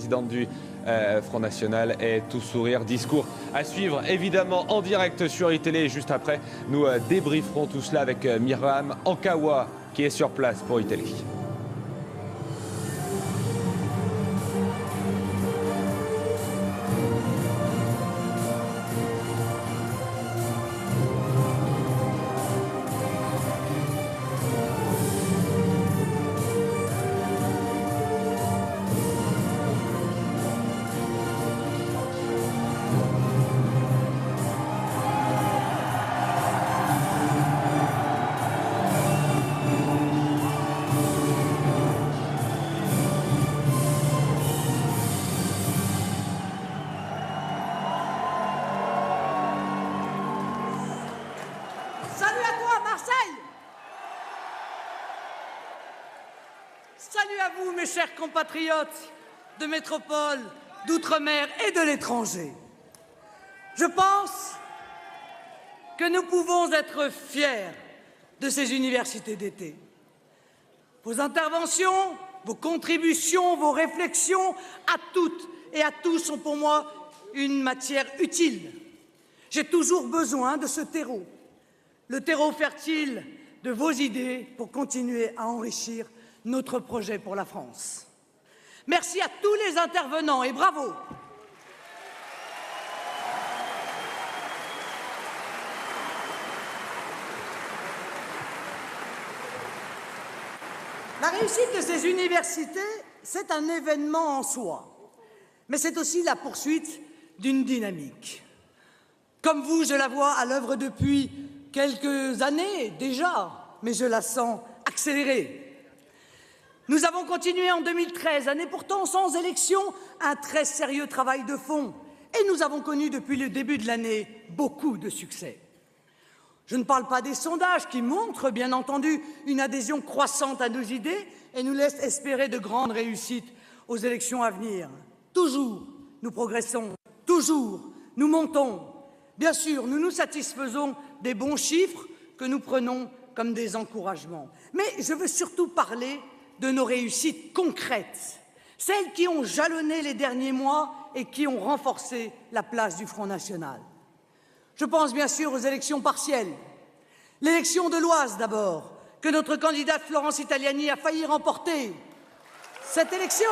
présidente du Front National est tout sourire. Discours à suivre évidemment en direct sur iTélé. Et juste après, nous débrieferons tout cela avec Myriam Ankawa qui est sur place pour iTélé. Salut à vous, mes chers compatriotes de métropole, d'outre-mer et de l'étranger. Je pense que nous pouvons être fiers de ces universités d'été. Vos interventions, vos contributions, vos réflexions, à toutes et à tous sont pour moi une matière utile. J'ai toujours besoin de ce terreau, le terreau fertile de vos idées pour continuer à enrichir notre projet pour la France. Merci à tous les intervenants et bravo. La réussite de ces universités, c'est un événement en soi, mais c'est aussi la poursuite d'une dynamique. Comme vous, je la vois à l'œuvre depuis quelques années déjà, mais je la sens accélérée. Nous avons continué en 2013, année pourtant sans élection, un très sérieux travail de fond. Et nous avons connu depuis le début de l'année beaucoup de succès. Je ne parle pas des sondages qui montrent, bien entendu, une adhésion croissante à nos idées et nous laissent espérer de grandes réussites aux élections à venir. Toujours, nous progressons. Toujours, nous montons. Bien sûr, nous nous satisfaisons des bons chiffres que nous prenons comme des encouragements. Mais je veux surtout parler de nos réussites concrètes, celles qui ont jalonné les derniers mois et qui ont renforcé la place du Front National. Je pense bien sûr aux élections partielles. L'élection de l'Oise d'abord, que notre candidate Florence Italiani a failli remporter. Cette élection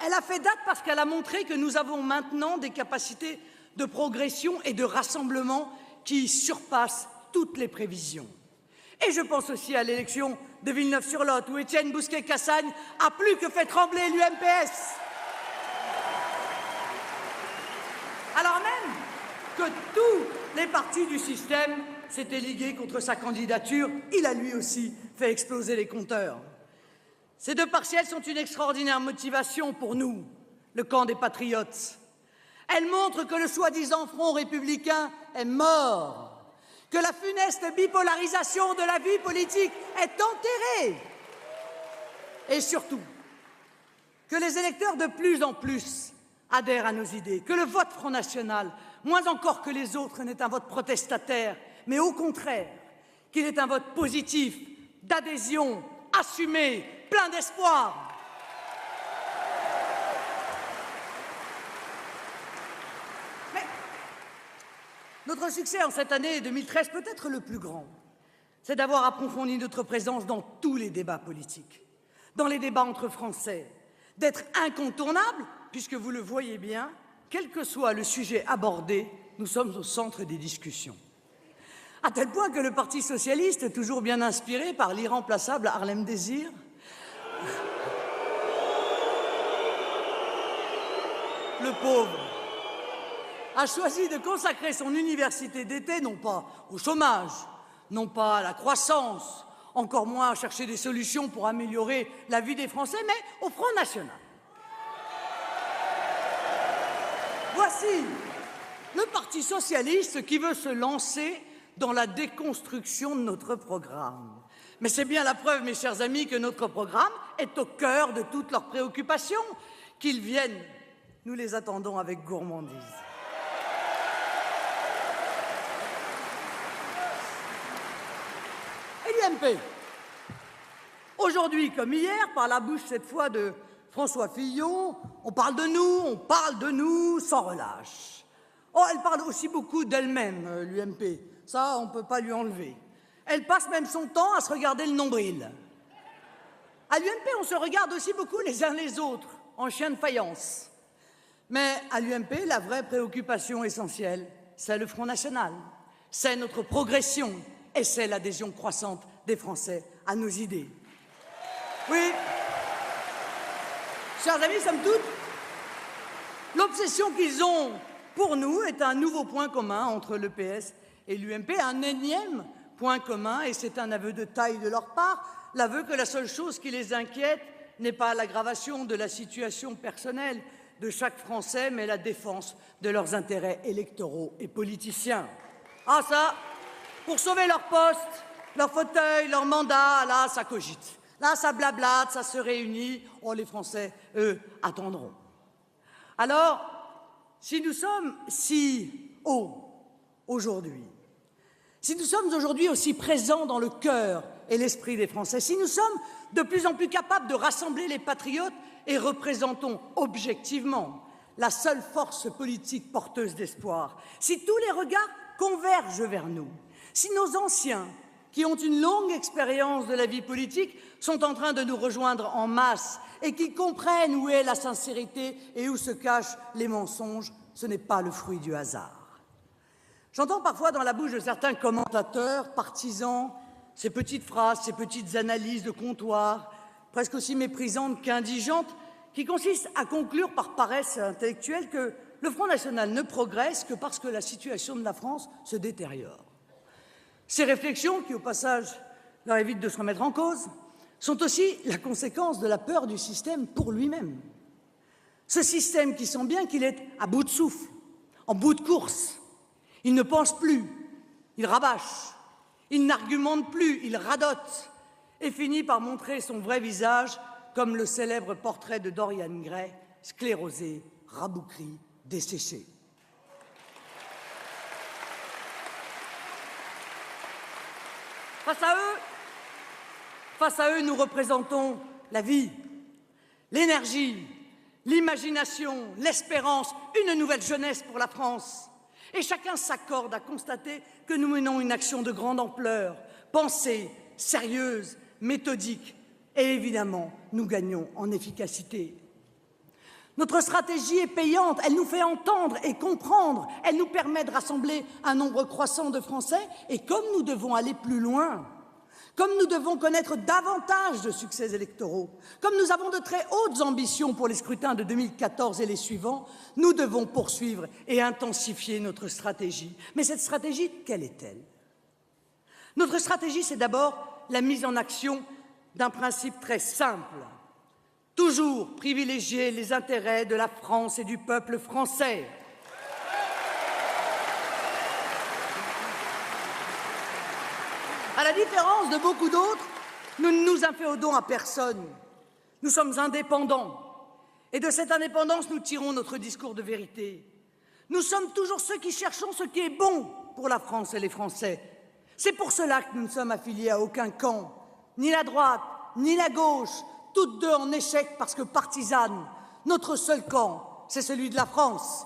elle a fait date parce qu'elle a montré que nous avons maintenant des capacités de progression et de rassemblement qui surpassent toutes les prévisions. Et je pense aussi à l'élection de Villeneuve-sur-Lot, où Étienne Bousquet-Cassagne a plus que fait trembler l'UMPS. Alors même que tous les partis du système s'étaient ligués contre sa candidature, il a lui aussi fait exploser les compteurs. Ces deux partiels sont une extraordinaire motivation pour nous, le camp des patriotes. Elles montrent que le soi-disant Front républicain est mort, que la funeste bipolarisation de la vie politique est enterrée et surtout que les électeurs de plus en plus adhèrent à nos idées, que le vote Front National, moins encore que les autres, n'est un vote protestataire, mais au contraire, qu'il est un vote positif, d'adhésion, assumé, plein d'espoir. Notre succès en cette année 2013 peut être le plus grand. C'est d'avoir approfondi notre présence dans tous les débats politiques, dans les débats entre Français, d'être incontournable, puisque vous le voyez bien, quel que soit le sujet abordé, nous sommes au centre des discussions. À tel point que le Parti socialiste, toujours bien inspiré par l'irremplaçable Harlem Désir, le pauvre, a choisi de consacrer son université d'été non pas au chômage, non pas à la croissance, encore moins à chercher des solutions pour améliorer la vie des Français, mais au Front National. Voici le Parti socialiste qui veut se lancer dans la déconstruction de notre programme. Mais c'est bien la preuve, mes chers amis, que notre programme est au cœur de toutes leurs préoccupations. Qu'ils viennent, nous les attendons avec gourmandise. l'UMP. Aujourd'hui comme hier, par la bouche cette fois de François Fillon, on parle de nous sans relâche. Oh, elle parle aussi beaucoup d'elle-même, l'UMP. Ça, on ne peut pas lui enlever. Elle passe même son temps à se regarder le nombril. À l'UMP, on se regarde aussi beaucoup les uns les autres, en chien de faïence. Mais à l'UMP, la vraie préoccupation essentielle, c'est le Front National, c'est notre progression et c'est l'adhésion croissante des Français à nos idées. Oui, chers amis, somme toute, l'obsession qu'ils ont pour nous est un nouveau point commun entre le PS et l'UMP, un énième point commun, et c'est un aveu de taille de leur part, l'aveu que la seule chose qui les inquiète n'est pas l'aggravation de la situation personnelle de chaque Français, mais la défense de leurs intérêts électoraux et politiciens. Ah ça, pour sauver leur poste, leur fauteuil, leur mandat, là, ça cogite. Là, ça blablate, ça se réunit. Oh, les Français, eux, attendront. Alors, si nous sommes si hauts aujourd'hui, si nous sommes aujourd'hui aussi présents dans le cœur et l'esprit des Français, si nous sommes de plus en plus capables de rassembler les patriotes et représentons objectivement la seule force politique porteuse d'espoir, si tous les regards convergent vers nous, si nos anciens, qui ont une longue expérience de la vie politique, sont en train de nous rejoindre en masse et qui comprennent où est la sincérité et où se cachent les mensonges, ce n'est pas le fruit du hasard. J'entends parfois dans la bouche de certains commentateurs, partisans, ces petites phrases, ces petites analyses de comptoir, presque aussi méprisantes qu'indigentes, qui consistent à conclure par paresse intellectuelle que le Front National ne progresse que parce que la situation de la France se détériore. Ces réflexions, qui au passage leur évitent de se remettre en cause, sont aussi la conséquence de la peur du système pour lui-même. Ce système qui sent bien qu'il est à bout de souffle, en bout de course. Il ne pense plus, il rabâche, il n'argumente plus, il radote et finit par montrer son vrai visage comme le célèbre portrait de Dorian Gray, sclérosé, rabougri, desséché. Face à eux, nous représentons la vie, l'énergie, l'imagination, l'espérance, une nouvelle jeunesse pour la France. Et chacun s'accorde à constater que nous menons une action de grande ampleur, pensée, sérieuse, méthodique, et évidemment, nous gagnons en efficacité. Notre stratégie est payante, elle nous fait entendre et comprendre, elle nous permet de rassembler un nombre croissant de Français, et comme nous devons aller plus loin, comme nous devons connaître davantage de succès électoraux, comme nous avons de très hautes ambitions pour les scrutins de 2014 et les suivants, nous devons poursuivre et intensifier notre stratégie. Mais cette stratégie, quelle est-elle? Notre stratégie, c'est d'abord la mise en action d'un principe très simple. Toujours privilégier les intérêts de la France et du peuple français. À la différence de beaucoup d'autres, nous ne nous inféodons à personne. Nous sommes indépendants. Et de cette indépendance, nous tirons notre discours de vérité. Nous sommes toujours ceux qui cherchons ce qui est bon pour la France et les Français. C'est pour cela que nous ne sommes affiliés à aucun camp, ni la droite, ni la gauche, toutes deux en échec parce que partisanes. Notre seul camp, c'est celui de la France.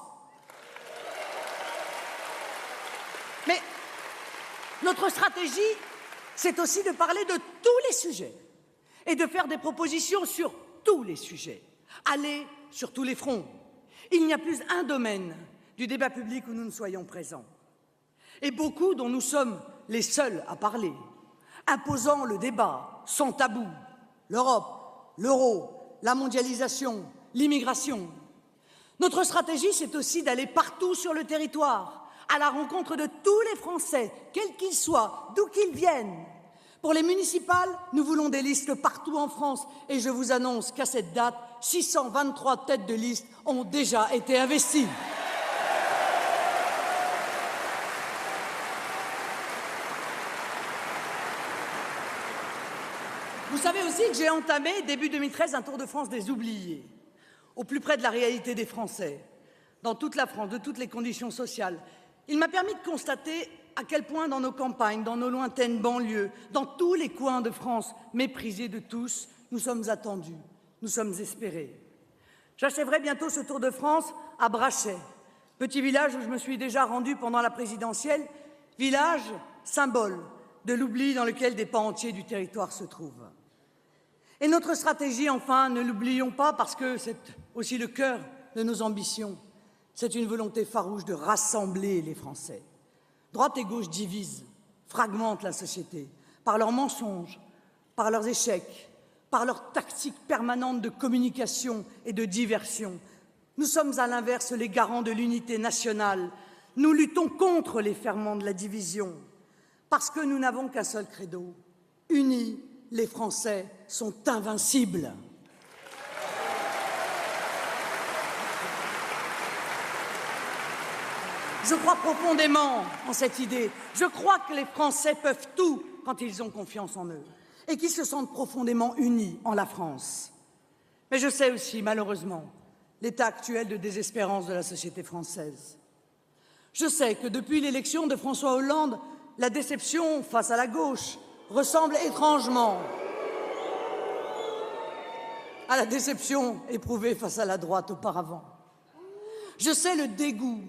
Mais notre stratégie, c'est aussi de parler de tous les sujets et de faire des propositions sur tous les sujets. Aller sur tous les fronts. Il n'y a plus un domaine du débat public où nous ne soyons présents. Et beaucoup dont nous sommes les seuls à parler, imposant le débat sans tabou. L'Europe, l'euro, la mondialisation, l'immigration. Notre stratégie, c'est aussi d'aller partout sur le territoire, à la rencontre de tous les Français, quels qu'ils soient, d'où qu'ils viennent. Pour les municipales, nous voulons des listes partout en France et je vous annonce qu'à cette date, 623 têtes de liste ont déjà été investies. Vous savez aussi que j'ai entamé, début 2013, un tour de France des oubliés, au plus près de la réalité des Français, dans toute la France, de toutes les conditions sociales. Il m'a permis de constater à quel point dans nos campagnes, dans nos lointaines banlieues, dans tous les coins de France, méprisés de tous, nous sommes attendus, nous sommes espérés. J'achèverai bientôt ce Tour de France à Brachet, petit village où je me suis déjà rendu pendant la présidentielle, village symbole de l'oubli dans lequel des pans entiers du territoire se trouvent. Et notre stratégie, enfin, ne l'oublions pas parce que c'est aussi le cœur de nos ambitions. C'est une volonté farouche de rassembler les Français. Droite et gauche divisent, fragmentent la société par leurs mensonges, par leurs échecs, par leur tactique permanente de communication et de diversion. Nous sommes à l'inverse les garants de l'unité nationale. Nous luttons contre les ferments de la division, parce que nous n'avons qu'un seul credo. Unis, les Français sont invincibles. Je crois profondément en cette idée. Je crois que les Français peuvent tout quand ils ont confiance en eux et qu'ils se sentent profondément unis en la France. Mais je sais aussi, malheureusement, l'état actuel de désespérance de la société française. Je sais que depuis l'élection de François Hollande, la déception face à la gauche ressemble étrangement à la déception éprouvée face à la droite auparavant. Je sais le dégoût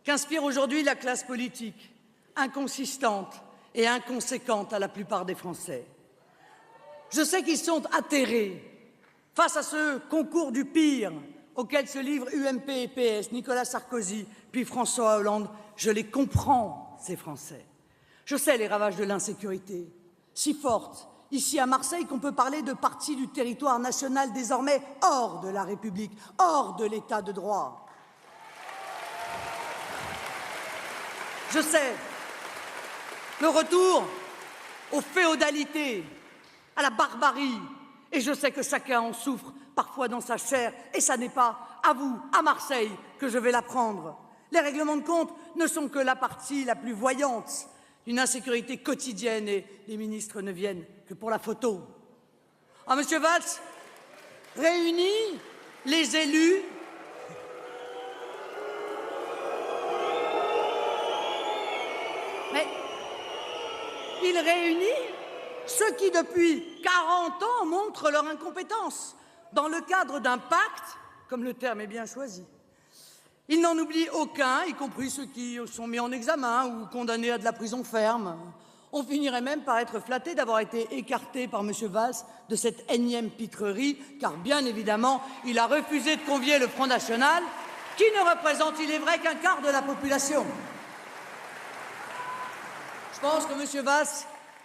qu'inspire aujourd'hui la classe politique, inconsistante et inconséquente à la plupart des Français. Je sais qu'ils sont atterrés face à ce concours du pire auquel se livrent UMP et PS, Nicolas Sarkozy, puis François Hollande. Je les comprends, ces Français. Je sais les ravages de l'insécurité, si forte, ici à Marseille, qu'on peut parler de partie du territoire national désormais hors de la République, hors de l'État de droit. Je sais le retour aux féodalités, à la barbarie, et je sais que chacun en souffre parfois dans sa chair, et ça n'est pas à vous, à Marseille, que je vais l'apprendre. Les règlements de compte ne sont que la partie la plus voyante d'une insécurité quotidienne, et les ministres ne viennent que pour la photo. Ah, Monsieur Valls réunit les élus mais il réunit ceux qui, depuis 40 ans, montrent leur incompétence dans le cadre d'un pacte, comme le terme est bien choisi. Il n'en oublie aucun, y compris ceux qui sont mis en examen ou condamnés à de la prison ferme. On finirait même par être flatté d'avoir été écarté par M. Valls de cette énième pitrerie, car bien évidemment, il a refusé de convier le Front National, qui ne représente, il est vrai, qu'un quart de la population. Je pense que M. Valls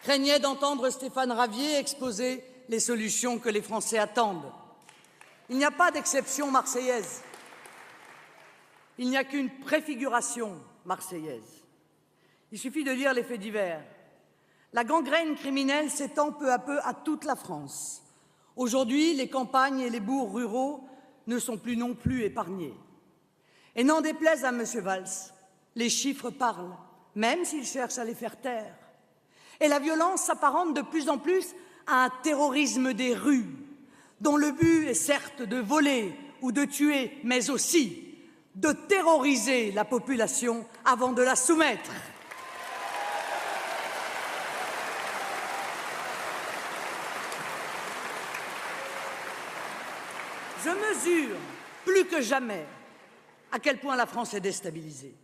craignait d'entendre Stéphane Ravier exposer les solutions que les Français attendent. Il n'y a pas d'exception marseillaise. Il n'y a qu'une préfiguration marseillaise. Il suffit de lire les faits divers. La gangrène criminelle s'étend peu à peu à toute la France. Aujourd'hui, les campagnes et les bourgs ruraux ne sont plus non plus épargnés. Et n'en déplaise à M. Valls, les chiffres parlent, même s'ils cherchent à les faire taire. Et la violence s'apparente de plus en plus à un terrorisme des rues, dont le but est certes de voler ou de tuer, mais aussi de terroriser la population avant de la soumettre. Je mesure plus que jamais à quel point la France est déstabilisée.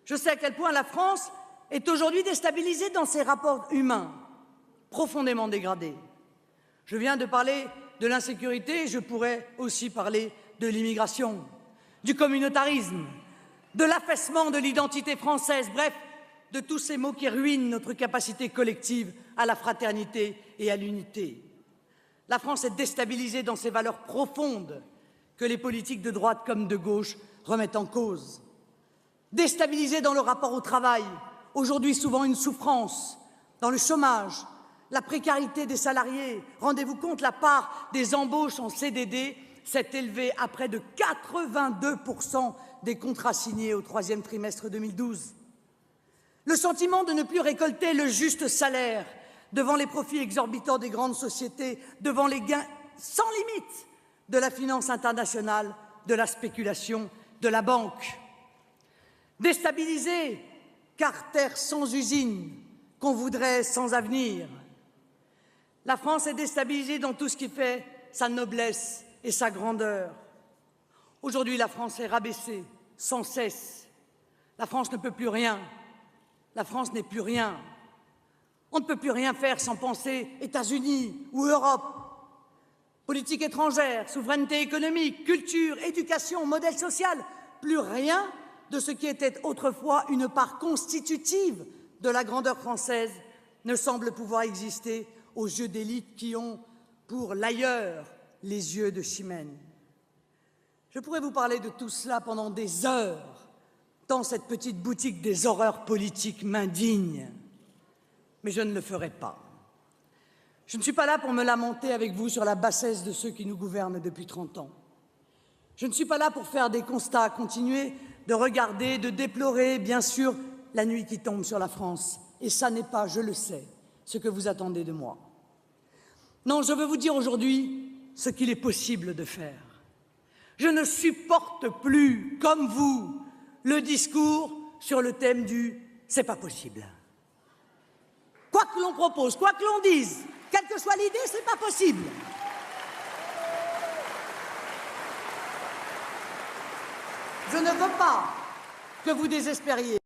Je sais à quel point la France est aujourd'hui déstabilisée dans ses rapports humains, profondément dégradés. Je viens de parler de l'insécurité, je pourrais aussi parler de l'immigration, du communautarisme, de l'affaissement de l'identité française, bref, de tous ces mots qui ruinent notre capacité collective à la fraternité et à l'unité. La France est déstabilisée dans ses valeurs profondes que les politiques de droite comme de gauche remettent en cause. Déstabilisée dans le rapport au travail, aujourd'hui souvent une souffrance, dans le chômage, la précarité des salariés. Rendez-vous compte, la part des embauches en CDD s'est élevée à près de 82% des contrats signés au troisième trimestre 2012. Le sentiment de ne plus récolter le juste salaire devant les profits exorbitants des grandes sociétés, devant les gains sans limite de la finance internationale, de la spéculation, de la banque. Déstabilisée Carter sans usine, qu'on voudrait sans avenir. La France est déstabilisée dans tout ce qui fait sa noblesse et sa grandeur. Aujourd'hui, la France est rabaissée sans cesse. La France ne peut plus rien. La France n'est plus rien. On ne peut plus rien faire sans penser États-Unis ou Europe. Politique étrangère, souveraineté économique, culture, éducation, modèle social, plus rien de ce qui était autrefois une part constitutive de la grandeur française ne semble pouvoir exister aux yeux d'élites qui ont, pour l'ailleurs, les yeux de Chimène. Je pourrais vous parler de tout cela pendant des heures, tant cette petite boutique des horreurs politiques m'indigne. Mais je ne le ferai pas. Je ne suis pas là pour me lamenter avec vous sur la bassesse de ceux qui nous gouvernent depuis 30 ans. Je ne suis pas là pour faire des constats, continuer de regarder, de déplorer, bien sûr, la nuit qui tombe sur la France. Et ça n'est pas, je le sais, ce que vous attendez de moi. Non, je veux vous dire aujourd'hui ce qu'il est possible de faire. Je ne supporte plus, comme vous, le discours sur le thème du « c'est pas possible ». Quoi que l'on propose, quoi que l'on dise, quelle que soit l'idée, c'est pas possible. Je ne veux pas que vous désespériez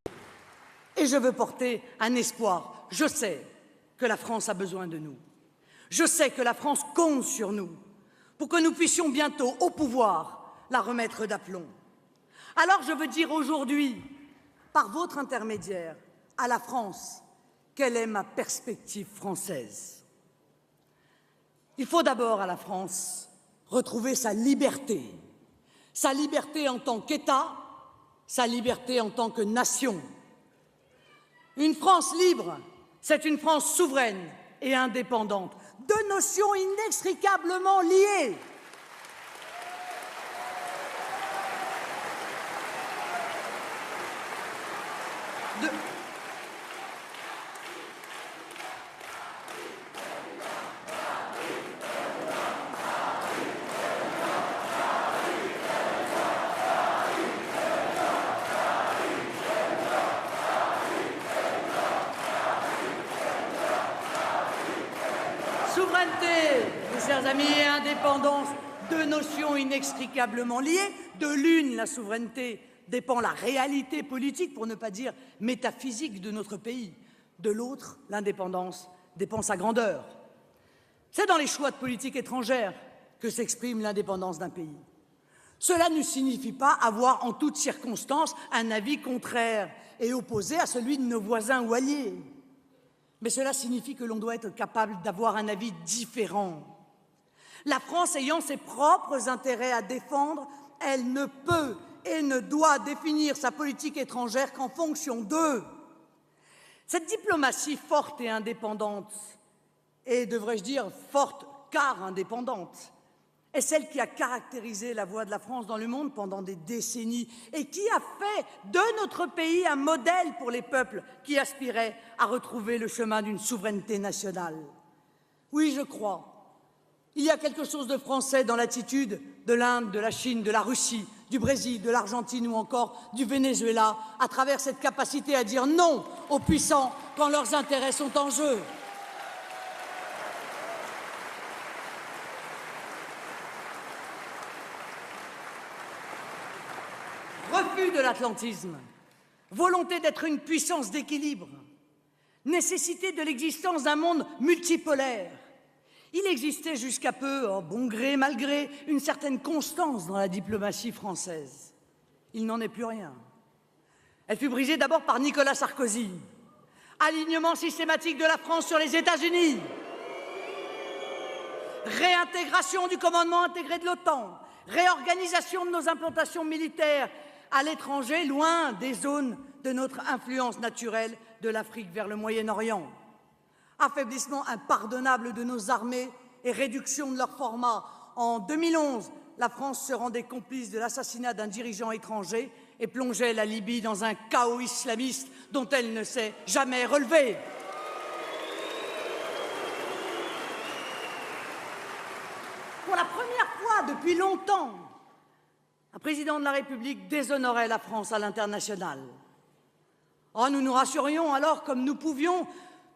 et je veux porter un espoir. Je sais que la France a besoin de nous. Je sais que la France compte sur nous pour que nous puissions bientôt, au pouvoir, la remettre d'aplomb. Alors je veux dire aujourd'hui, par votre intermédiaire, à la France, quelle est ma perspective française. Il faut d'abord à la France retrouver sa liberté en tant qu'État, sa liberté en tant que nation. Une France libre, c'est une France souveraine et indépendante, deux notions inextricablement liées. Souveraineté, mes chers amis, et indépendance, deux notions inextricablement liées. De l'une, la souveraineté, dépend la réalité politique, pour ne pas dire métaphysique, de notre pays. De l'autre, l'indépendance, dépend sa grandeur. C'est dans les choix de politique étrangère que s'exprime l'indépendance d'un pays. Cela ne signifie pas avoir en toutes circonstances un avis contraire et opposé à celui de nos voisins ou alliés. Mais cela signifie que l'on doit être capable d'avoir un avis différent. La France ayant ses propres intérêts à défendre, elle ne peut et ne doit définir sa politique étrangère qu'en fonction d'eux. Cette diplomatie forte et indépendante, et devrais-je dire forte car indépendante, est celle qui a caractérisé la voix de la France dans le monde pendant des décennies et qui a fait de notre pays un modèle pour les peuples qui aspiraient à retrouver le chemin d'une souveraineté nationale. Oui, je crois. Il y a quelque chose de français dans l'attitude de l'Inde, de la Chine, de la Russie, du Brésil, de l'Argentine ou encore du Venezuela, à travers cette capacité à dire non aux puissants quand leurs intérêts sont en jeu. Refus de l'atlantisme, volonté d'être une puissance d'équilibre, nécessité de l'existence d'un monde multipolaire. Il existait jusqu'à peu, bon gré, mal gré, une certaine constance dans la diplomatie française. Il n'en est plus rien. Elle fut brisée d'abord par Nicolas Sarkozy. Alignement systématique de la France sur les États-Unis. Réintégration du commandement intégré de l'OTAN. Réorganisation de nos implantations militaires à l'étranger, loin des zones de notre influence naturelle de l'Afrique vers le Moyen-Orient. Affaiblissement impardonnable de nos armées et réduction de leur format. En 2011, la France se rendait complice de l'assassinat d'un dirigeant étranger et plongeait la Libye dans un chaos islamiste dont elle ne s'est jamais relevée. Pour la première fois depuis longtemps, un président de la République déshonorait la France à l'international. Oh, nous nous rassurions alors comme nous pouvions.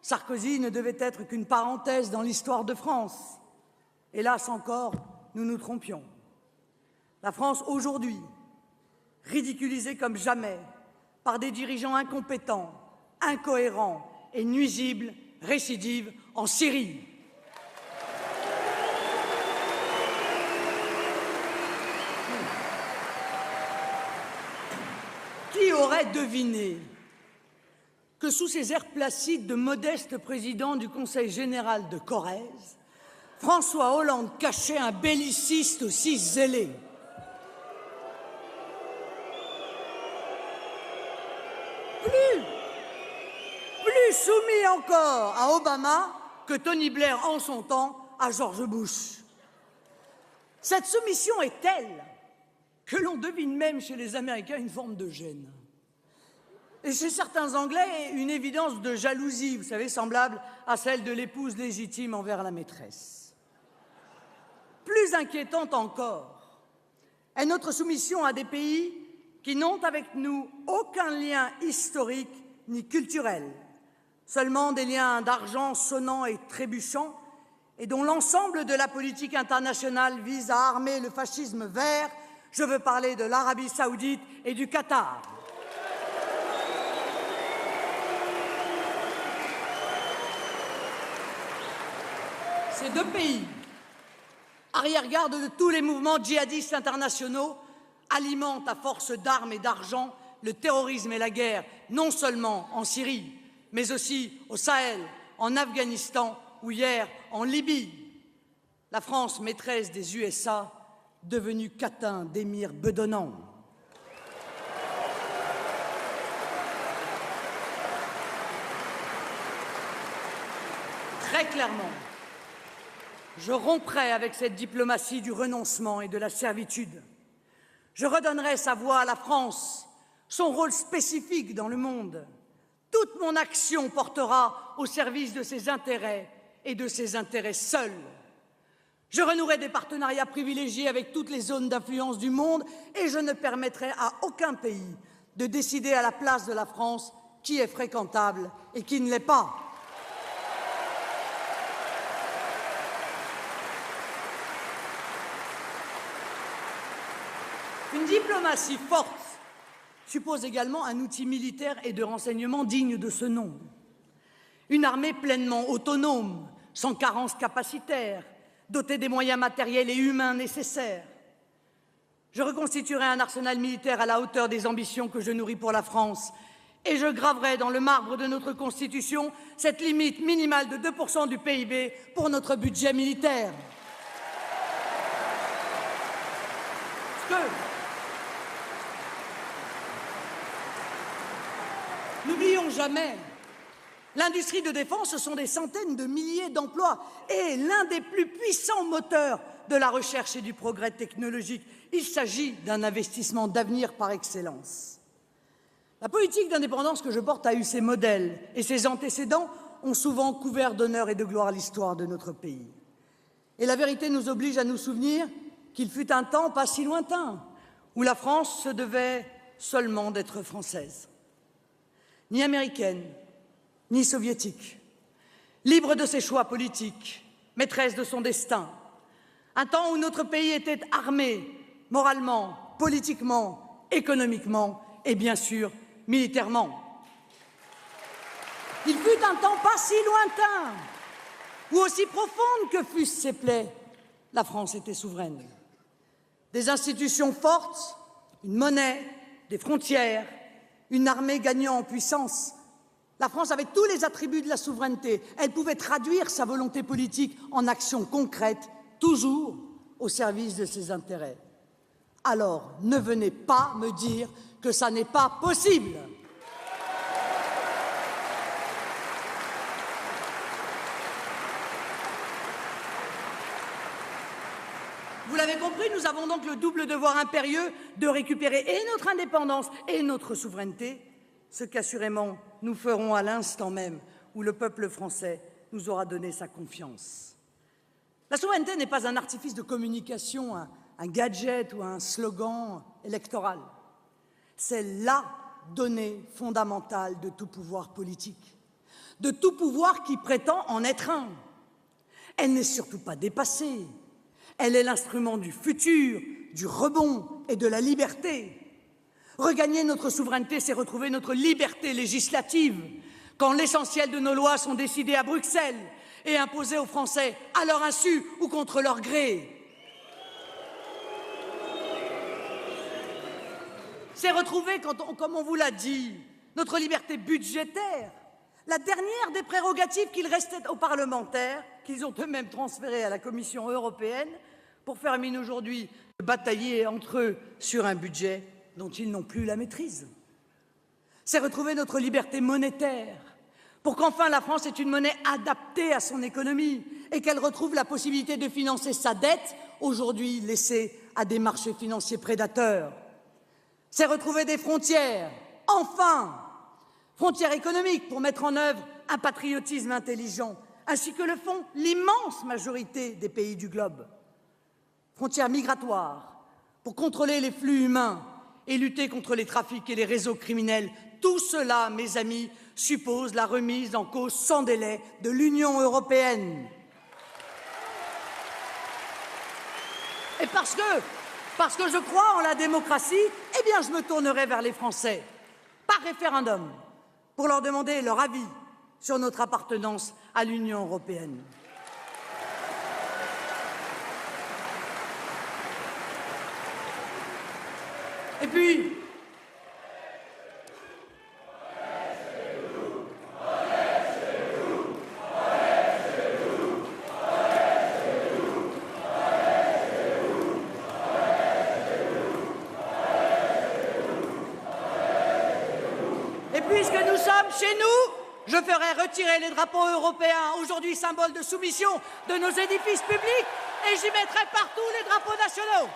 Sarkozy ne devait être qu'une parenthèse dans l'histoire de France. Hélas encore, nous nous trompions. La France aujourd'hui, ridiculisée comme jamais par des dirigeants incompétents, incohérents et nuisibles, récidive en Syrie. Qui aurait deviné que sous ces airs placides de modeste président du Conseil général de Corrèze, François Hollande cachait un belliciste aussi zélé? Plus soumis encore à Obama que Tony Blair en son temps à George Bush. Cette soumission est telle que l'on devine même chez les Américains une forme de gêne. Et chez certains Anglais, une évidence de jalousie, vous savez, semblable à celle de l'épouse légitime envers la maîtresse. Plus inquiétante encore est notre soumission à des pays qui n'ont avec nous aucun lien historique ni culturel, seulement des liens d'argent sonnants et trébuchants, et dont l'ensemble de la politique internationale vise à armer le fascisme vert. Je veux parler de l'Arabie saoudite et du Qatar. Ces deux pays, arrière-garde de tous les mouvements djihadistes internationaux, alimentent à force d'armes et d'argent le terrorisme et la guerre, non seulement en Syrie, mais aussi au Sahel, en Afghanistan ou hier en Libye. La France, maîtresse des USA, devenue catin d'émirs bedonnants. Très clairement, je romprai avec cette diplomatie du renoncement et de la servitude. Je redonnerai sa voix à la France, son rôle spécifique dans le monde. Toute mon action portera au service de ses intérêts et de ses intérêts seuls. Je renouerai des partenariats privilégiés avec toutes les zones d'influence du monde et je ne permettrai à aucun pays de décider à la place de la France qui est fréquentable et qui ne l'est pas. Une diplomatie forte suppose également un outil militaire et de renseignement digne de ce nom. Une armée pleinement autonome, sans carence capacitaire, dotée des moyens matériels et humains nécessaires. Je reconstituerai un arsenal militaire à la hauteur des ambitions que je nourris pour la France et je graverai dans le marbre de notre Constitution cette limite minimale de 2% du PIB pour notre budget militaire. N'oublions jamais, l'industrie de défense, ce sont des centaines de milliers d'emplois et l'un des plus puissants moteurs de la recherche et du progrès technologique. Il s'agit d'un investissement d'avenir par excellence. La politique d'indépendance que je porte a eu ses modèles et ses antécédents ont souvent couvert d'honneur et de gloire l'histoire de notre pays. Et la vérité nous oblige à nous souvenir qu'il fut un temps pas si lointain où la France se devait seulement d'être française. Ni américaine, ni soviétique, libre de ses choix politiques, maîtresse de son destin. Un temps où notre pays était armé, moralement, politiquement, économiquement et bien sûr militairement. Il fut un temps pas si lointain où, aussi profondes que fussent ses plaies, la France était souveraine. Des institutions fortes, une monnaie, des frontières, une armée gagnant en puissance. La France avait tous les attributs de la souveraineté. Elle pouvait traduire sa volonté politique en actions concrètes, toujours au service de ses intérêts. Alors, ne venez pas me dire que ça n'est pas possible. Vous l'avez compris, nous avons donc le double devoir impérieux de récupérer et notre indépendance et notre souveraineté, ce qu'assurément nous ferons à l'instant même où le peuple français nous aura donné sa confiance. La souveraineté n'est pas un artifice de communication, un gadget ou un slogan électoral. C'est la donnée fondamentale de tout pouvoir politique, de tout pouvoir qui prétend en être un. Elle n'est surtout pas dépassée. Elle est l'instrument du futur, du rebond et de la liberté. Regagner notre souveraineté, c'est retrouver notre liberté législative, quand l'essentiel de nos lois sont décidées à Bruxelles et imposées aux Français à leur insu ou contre leur gré. C'est retrouver, comme on vous l'a dit, notre liberté budgétaire, la dernière des prérogatives qu'il restait aux parlementaires, qu'ils ont eux-mêmes transférées à la Commission européenne, pour faire mine aujourd'hui de batailler entre eux sur un budget dont ils n'ont plus la maîtrise. C'est retrouver notre liberté monétaire, pour qu'enfin la France ait une monnaie adaptée à son économie et qu'elle retrouve la possibilité de financer sa dette, aujourd'hui laissée à des marchés financiers prédateurs. C'est retrouver des frontières, enfin, frontières économiques pour mettre en œuvre un patriotisme intelligent, ainsi que le font l'immense majorité des pays du globe. Frontières migratoires pour contrôler les flux humains et lutter contre les trafics et les réseaux criminels. Tout cela, mes amis, suppose la remise en cause sans délai de l'Union européenne. Et parce que je crois en la démocratie, eh bien je me tournerai vers les Français, par référendum, pour leur demander leur avis sur notre appartenance à l'Union européenne. Et puis, puisque nous sommes chez nous, je ferai retirer les drapeaux européens, aujourd'hui symbole de soumission de nos édifices publics, et j'y mettrai partout les drapeaux nationaux.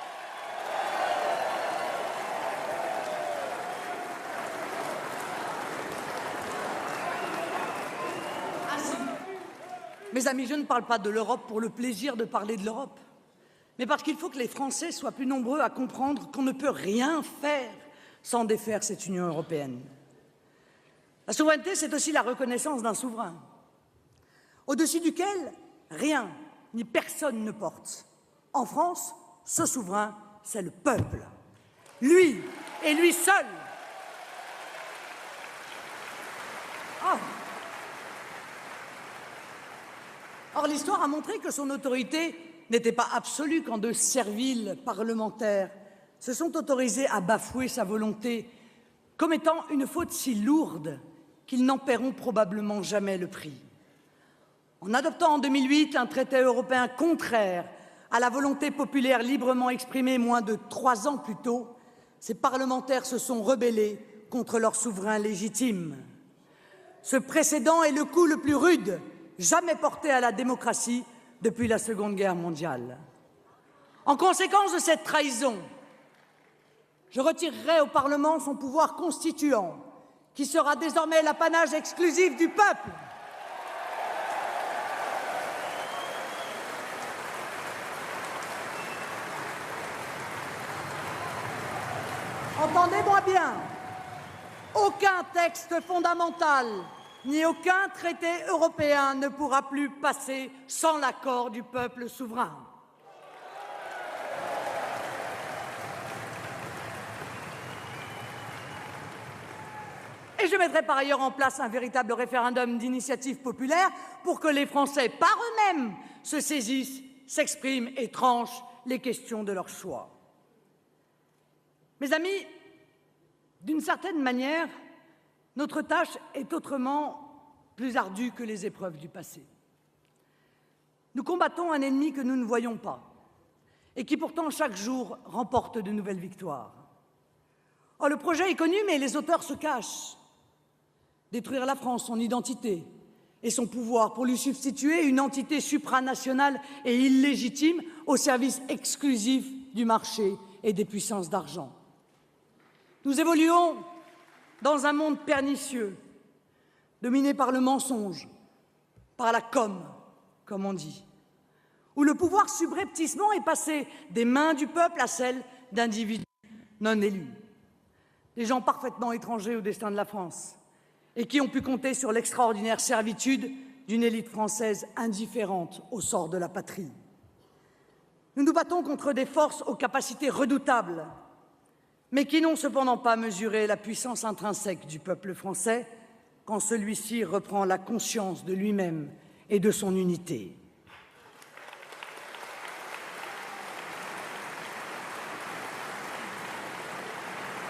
Mes amis, je ne parle pas de l'Europe pour le plaisir de parler de l'Europe, mais parce qu'il faut que les Français soient plus nombreux à comprendre qu'on ne peut rien faire sans défaire cette Union européenne. La souveraineté, c'est aussi la reconnaissance d'un souverain, au-dessus duquel rien ni personne ne porte. En France, ce souverain, c'est le peuple. Lui et lui seul. Or, l'histoire a montré que son autorité n'était pas absolue quand de serviles parlementaires se sont autorisés à bafouer sa volonté, commettant une faute si lourde qu'ils n'en paieront probablement jamais le prix. En adoptant en 2008 un traité européen contraire à la volonté populaire librement exprimée moins de 3 ans plus tôt, ces parlementaires se sont rebellés contre leur souverain légitime. Ce précédent est le coup le plus rude jamais porté à la démocratie depuis la Seconde Guerre mondiale. En conséquence de cette trahison, je retirerai au Parlement son pouvoir constituant, qui sera désormais l'apanage exclusif du peuple. Entendez-moi bien, aucun texte fondamental ni aucun traité européen ne pourra plus passer sans l'accord du peuple souverain. Et je mettrai par ailleurs en place un véritable référendum d'initiative populaire pour que les Français, par eux-mêmes, se saisissent, s'expriment et tranchent les questions de leur choix. Mes amis, d'une certaine manière, notre tâche est autrement plus ardue que les épreuves du passé. Nous combattons un ennemi que nous ne voyons pas et qui pourtant chaque jour remporte de nouvelles victoires. Or, le projet est connu, mais les auteurs se cachent. Détruire la France, son identité et son pouvoir pour lui substituer une entité supranationale et illégitime au service exclusif du marché et des puissances d'argent. Nous évoluons dans un monde pernicieux, dominé par le mensonge, par la com, comme on dit, où le pouvoir subrepticement est passé des mains du peuple à celles d'individus non élus. des gens parfaitement étrangers au destin de la France et qui ont pu compter sur l'extraordinaire servitude d'une élite française indifférente au sort de la patrie. Nous nous battons contre des forces aux capacités redoutables, mais qui n'ont cependant pas mesuré la puissance intrinsèque du peuple français quand celui-ci reprend la conscience de lui-même et de son unité.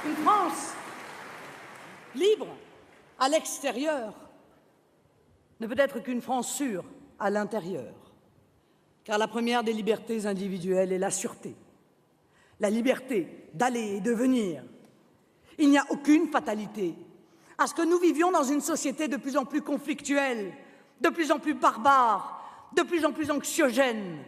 Une France libre à l'extérieur ne peut être qu'une France sûre à l'intérieur, car la première des libertés individuelles est la sûreté, la liberté d'aller et de venir. Il n'y a aucune fatalité à ce que nous vivions dans une société de plus en plus conflictuelle, de plus en plus barbare, de plus en plus anxiogène.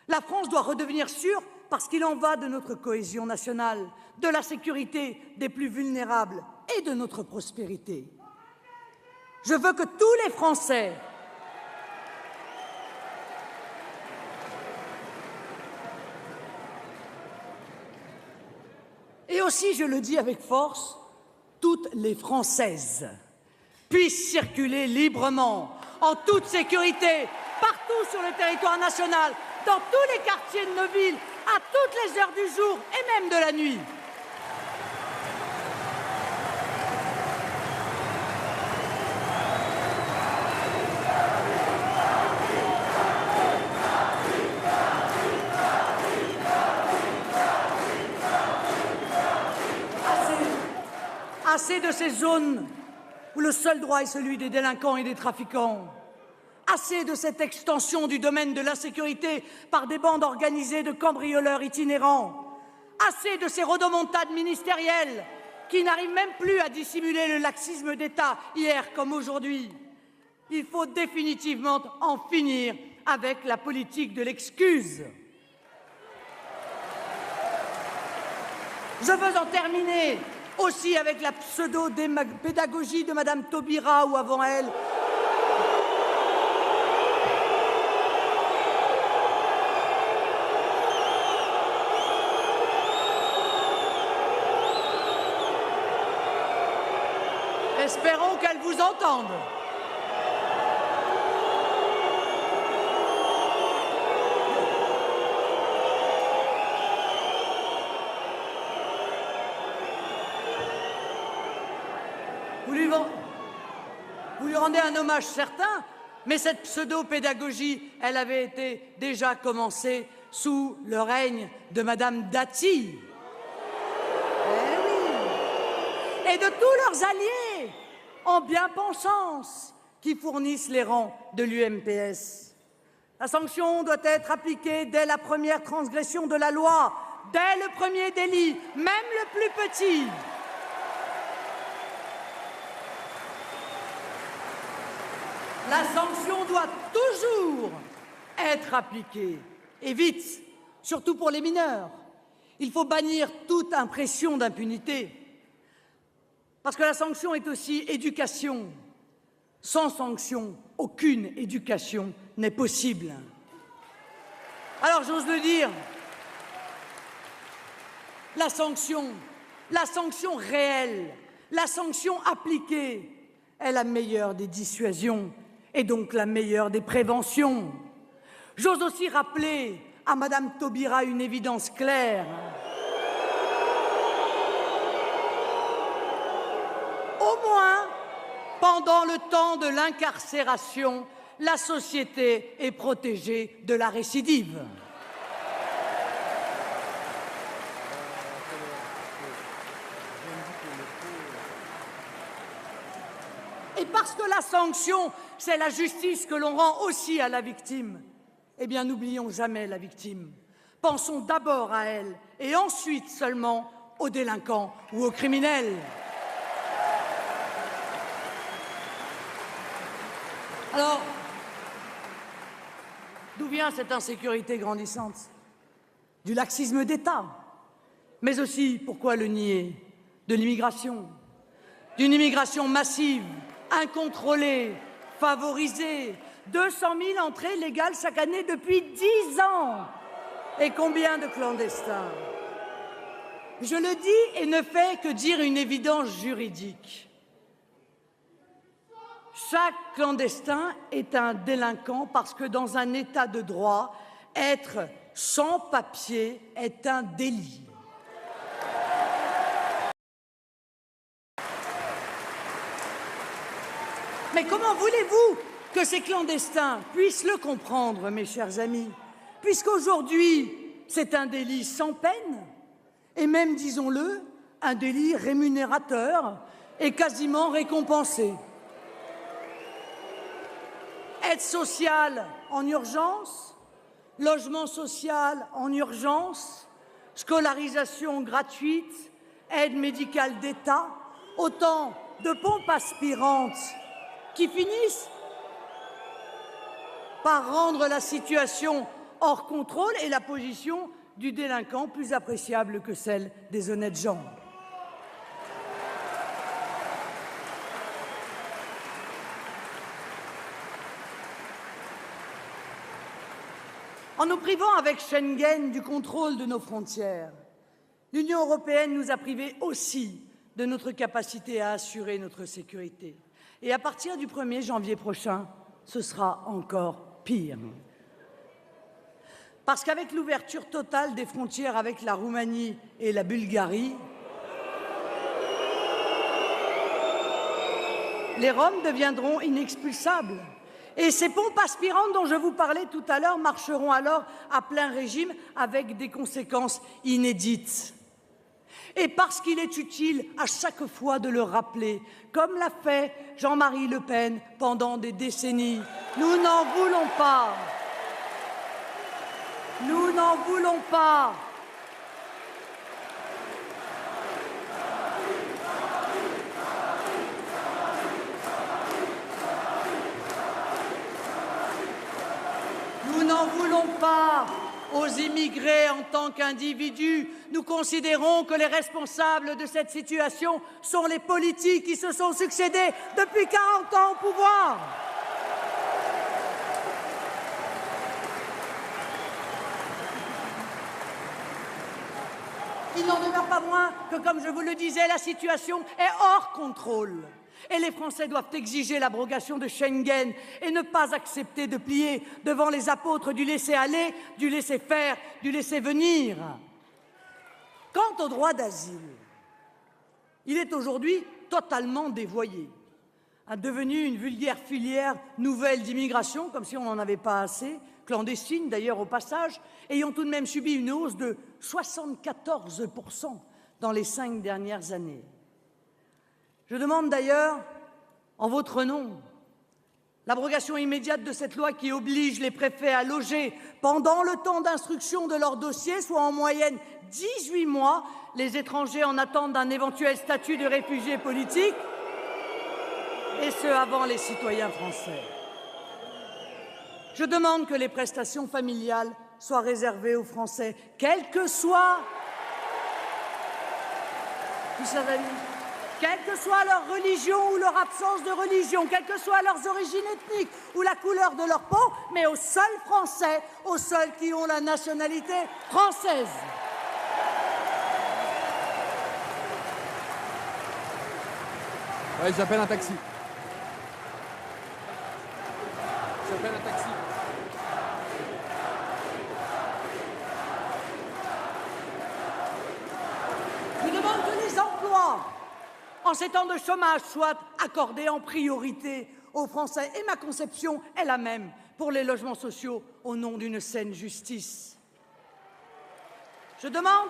La France doit redevenir sûre parce qu'il en va de notre cohésion nationale, de la sécurité des plus vulnérables et de notre prospérité. Je veux que tous les Français et aussi, je le dis avec force, toutes les Françaises puissent circuler librement, en toute sécurité, partout sur le territoire national, dans tous les quartiers de nos villes, à toutes les heures du jour et même de la nuit. Assez de ces zones où le seul droit est celui des délinquants et des trafiquants. Assez de cette extension du domaine de l'insécurité par des bandes organisées de cambrioleurs itinérants. Assez de ces rodomontades ministérielles qui n'arrivent même plus à dissimuler le laxisme d'État, hier comme aujourd'hui. Il faut définitivement en finir avec la politique de l'excuse. Je veux en terminer aussi avec la pseudo-pédagogie de Madame Taubira ou avant elle. Espérons qu'elle vous entende. Vous lui rendez un hommage certain, mais cette pseudo-pédagogie, elle avait été déjà commencée sous le règne de Madame Dati. Eh oui. Et de tous leurs alliés en bien-pensance qui fournissent les rangs de l'UMPS. La sanction doit être appliquée dès la première transgression de la loi, dès le premier délit, même le plus petit. La sanction doit toujours être appliquée, et vite, surtout pour les mineurs. Il faut bannir toute impression d'impunité, parce que la sanction est aussi éducation. Sans sanction, aucune éducation n'est possible. Alors j'ose le dire, la sanction réelle, la sanction appliquée est la meilleure des dissuasions et donc la meilleure des préventions. J'ose aussi rappeler à Madame Taubira une évidence claire. Au moins, pendant le temps de l'incarcération, la société est protégée de la récidive. Et parce que la sanction, c'est la justice que l'on rend aussi à la victime, eh bien, n'oublions jamais la victime. Pensons d'abord à elle et ensuite seulement aux délinquants ou aux criminels. Alors, d'où vient cette insécurité grandissante? Du laxisme d'État, mais aussi, pourquoi le nier, de l'immigration, d'une immigration massive, incontrôlée, favorisée, 200 000 entrées légales chaque année depuis 10 ans. Et combien de clandestins? Je le dis et ne fais que dire une évidence juridique. Chaque clandestin est un délinquant parce que dans un état de droit, être sans papier est un délit. Mais comment voulez-vous que ces clandestins puissent le comprendre, mes chers amis, puisqu'aujourd'hui, c'est un délit sans peine, et même, disons-le, un délit rémunérateur et quasiment récompensé. Aide sociale en urgence, logement social en urgence, scolarisation gratuite, aide médicale d'État, autant de pompes aspirantes qui finissent par rendre la situation hors contrôle et la position du délinquant plus appréciable que celle des honnêtes gens. En nous privant avec Schengen du contrôle de nos frontières, l'Union européenne nous a privés aussi de notre capacité à assurer notre sécurité. Et à partir du 1er janvier prochain, ce sera encore pire. Parce qu'avec l'ouverture totale des frontières avec la Roumanie et la Bulgarie, les Roms deviendront inexpulsables. Et ces pompes aspirantes dont je vous parlais tout à l'heure marcheront alors à plein régime avec des conséquences inédites. Et parce qu'il est utile à chaque fois de le rappeler, comme l'a fait Jean-Marie Le Pen pendant des décennies, nous n'en voulons pas. Nous n'en voulons pas. Nous n'en voulons pas aux immigrés en tant qu'individus. Nous considérons que les responsables de cette situation sont les politiques qui se sont succédés depuis 40 ans au pouvoir. Il n'en demeure pas moins que, comme je vous le disais, la situation est hors contrôle. Et les Français doivent exiger l'abrogation de Schengen et ne pas accepter de plier devant les apôtres du laisser-aller, du laisser-faire, du laisser-venir. Quant au droit d'asile, il est aujourd'hui totalement dévoyé, devenu une vulgaire filière nouvelle d'immigration, comme si on n'en avait pas assez, clandestine d'ailleurs au passage, ayant tout de même subi une hausse de 74% dans les 5 dernières années. Je demande d'ailleurs, en votre nom, l'abrogation immédiate de cette loi qui oblige les préfets à loger pendant le temps d'instruction de leur dossier, soit en moyenne 18 mois, les étrangers en attente d'un éventuel statut de réfugié politique, et ce avant les citoyens français. Je demande que les prestations familiales soient réservées aux Français, quelle que soit leur religion ou leur absence de religion, quelles que soient leurs origines ethniques ou la couleur de leur peau, mais aux seuls Français, aux seuls qui ont la nationalité française. Ouais, j'appelle un taxi. J'appelle un taxi. Je demande que les emplois en ces temps de chômage soient accordés en priorité aux Français. Et ma conception est la même pour les logements sociaux au nom d'une saine justice. Je demande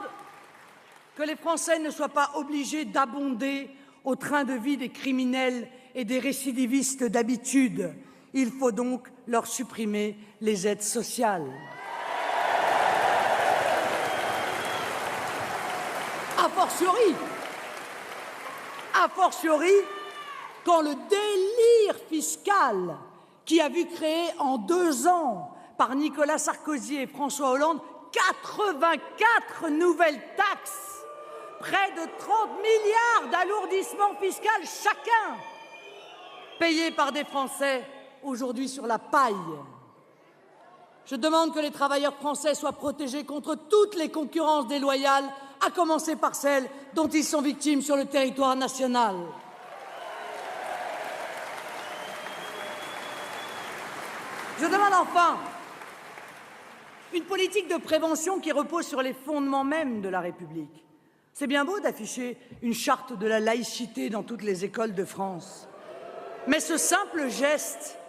que les Français ne soient pas obligés d'abonder au train de vie des criminels et des récidivistes d'habitude. Il faut donc leur supprimer les aides sociales. A fortiori, quand le délire fiscal qui a vu créer en 2 ans par Nicolas Sarkozy et François Hollande 84 nouvelles taxes, près de 30 milliards d'alourdissements fiscaux chacun, payés par des Français aujourd'hui sur la paille. Je demande que les travailleurs français soient protégés contre toutes les concurrences déloyales à commencer par celles dont ils sont victimes sur le territoire national. Je demande enfin une politique de prévention qui repose sur les fondements mêmes de la République. C'est bien beau d'afficher une charte de la laïcité dans toutes les écoles de France, mais ce simple geste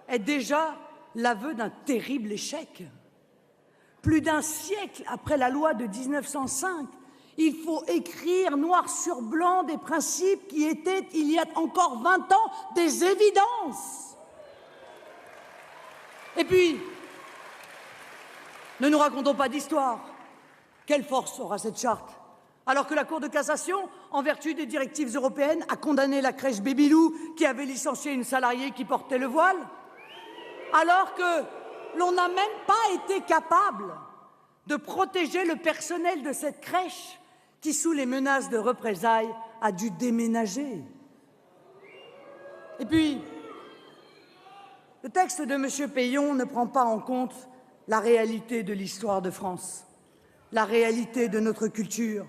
est déjà l'aveu d'un terrible échec. Plus d'un siècle après la loi de 1905, il faut écrire noir sur blanc des principes qui étaient, il y a encore 20 ans, des évidences. Et puis, ne nous racontons pas d'histoire. Quelle force aura cette charte? Alors que la Cour de cassation, en vertu des directives européennes, a condamné la crèche Babylou qui avait licencié une salariée qui portait le voile? Alors que l'on n'a même pas été capable de protéger le personnel de cette crèche qui, sous les menaces de représailles, a dû déménager. Et puis, le texte de M. Peillon ne prend pas en compte la réalité de l'histoire de France, la réalité de notre culture.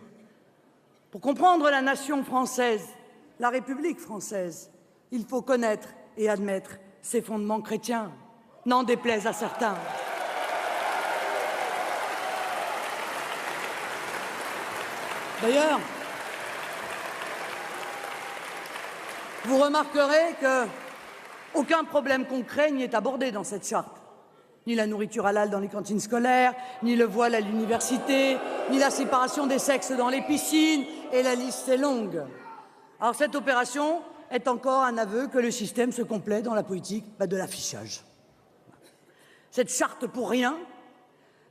Pour comprendre la nation française, la République française, il faut connaître et admettre ses fondements chrétiens, n'en déplaise à certains. D'ailleurs, vous remarquerez qu'aucun problème concret n'y est abordé dans cette charte. Ni la nourriture halal dans les cantines scolaires, ni le voile à l'université, ni la séparation des sexes dans les piscines, et la liste est longue. Alors cette opération est encore un aveu que le système se complaît dans la politique de l'affichage. Cette charte pour rien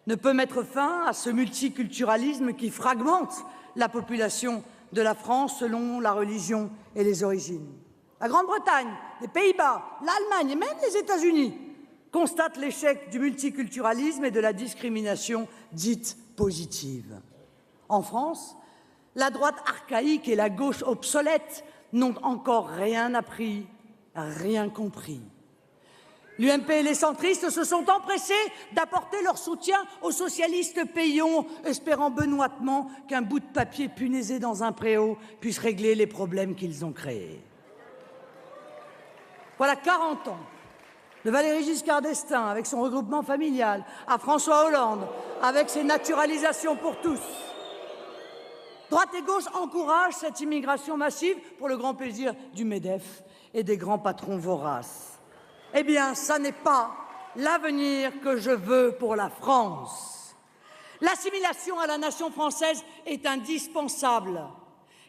ne peut mettre fin à ce multiculturalisme qui fragmente la population de la France selon la religion et les origines. La Grande-Bretagne, les Pays-Bas, l'Allemagne et même les États-Unis constatent l'échec du multiculturalisme et de la discrimination dite positive. En France, la droite archaïque et la gauche obsolète n'ont encore rien appris, rien compris. L'UMP et les centristes se sont empressés d'apporter leur soutien aux socialistes Peillon, espérant benoîtement qu'un bout de papier punaisé dans un préau puisse régler les problèmes qu'ils ont créés. Voilà 40 ans de Valéry Giscard d'Estaing avec son regroupement familial, à François Hollande avec ses naturalisations pour tous. Droite et gauche encouragent cette immigration massive pour le grand plaisir du MEDEF et des grands patrons voraces. Eh bien, ça n'est pas l'avenir que je veux pour la France. L'assimilation à la nation française est indispensable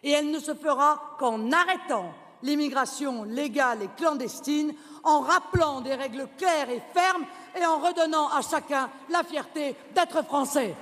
et elle ne se fera qu'en arrêtant l'immigration légale et clandestine, en rappelant des règles claires et fermes et en redonnant à chacun la fierté d'être français.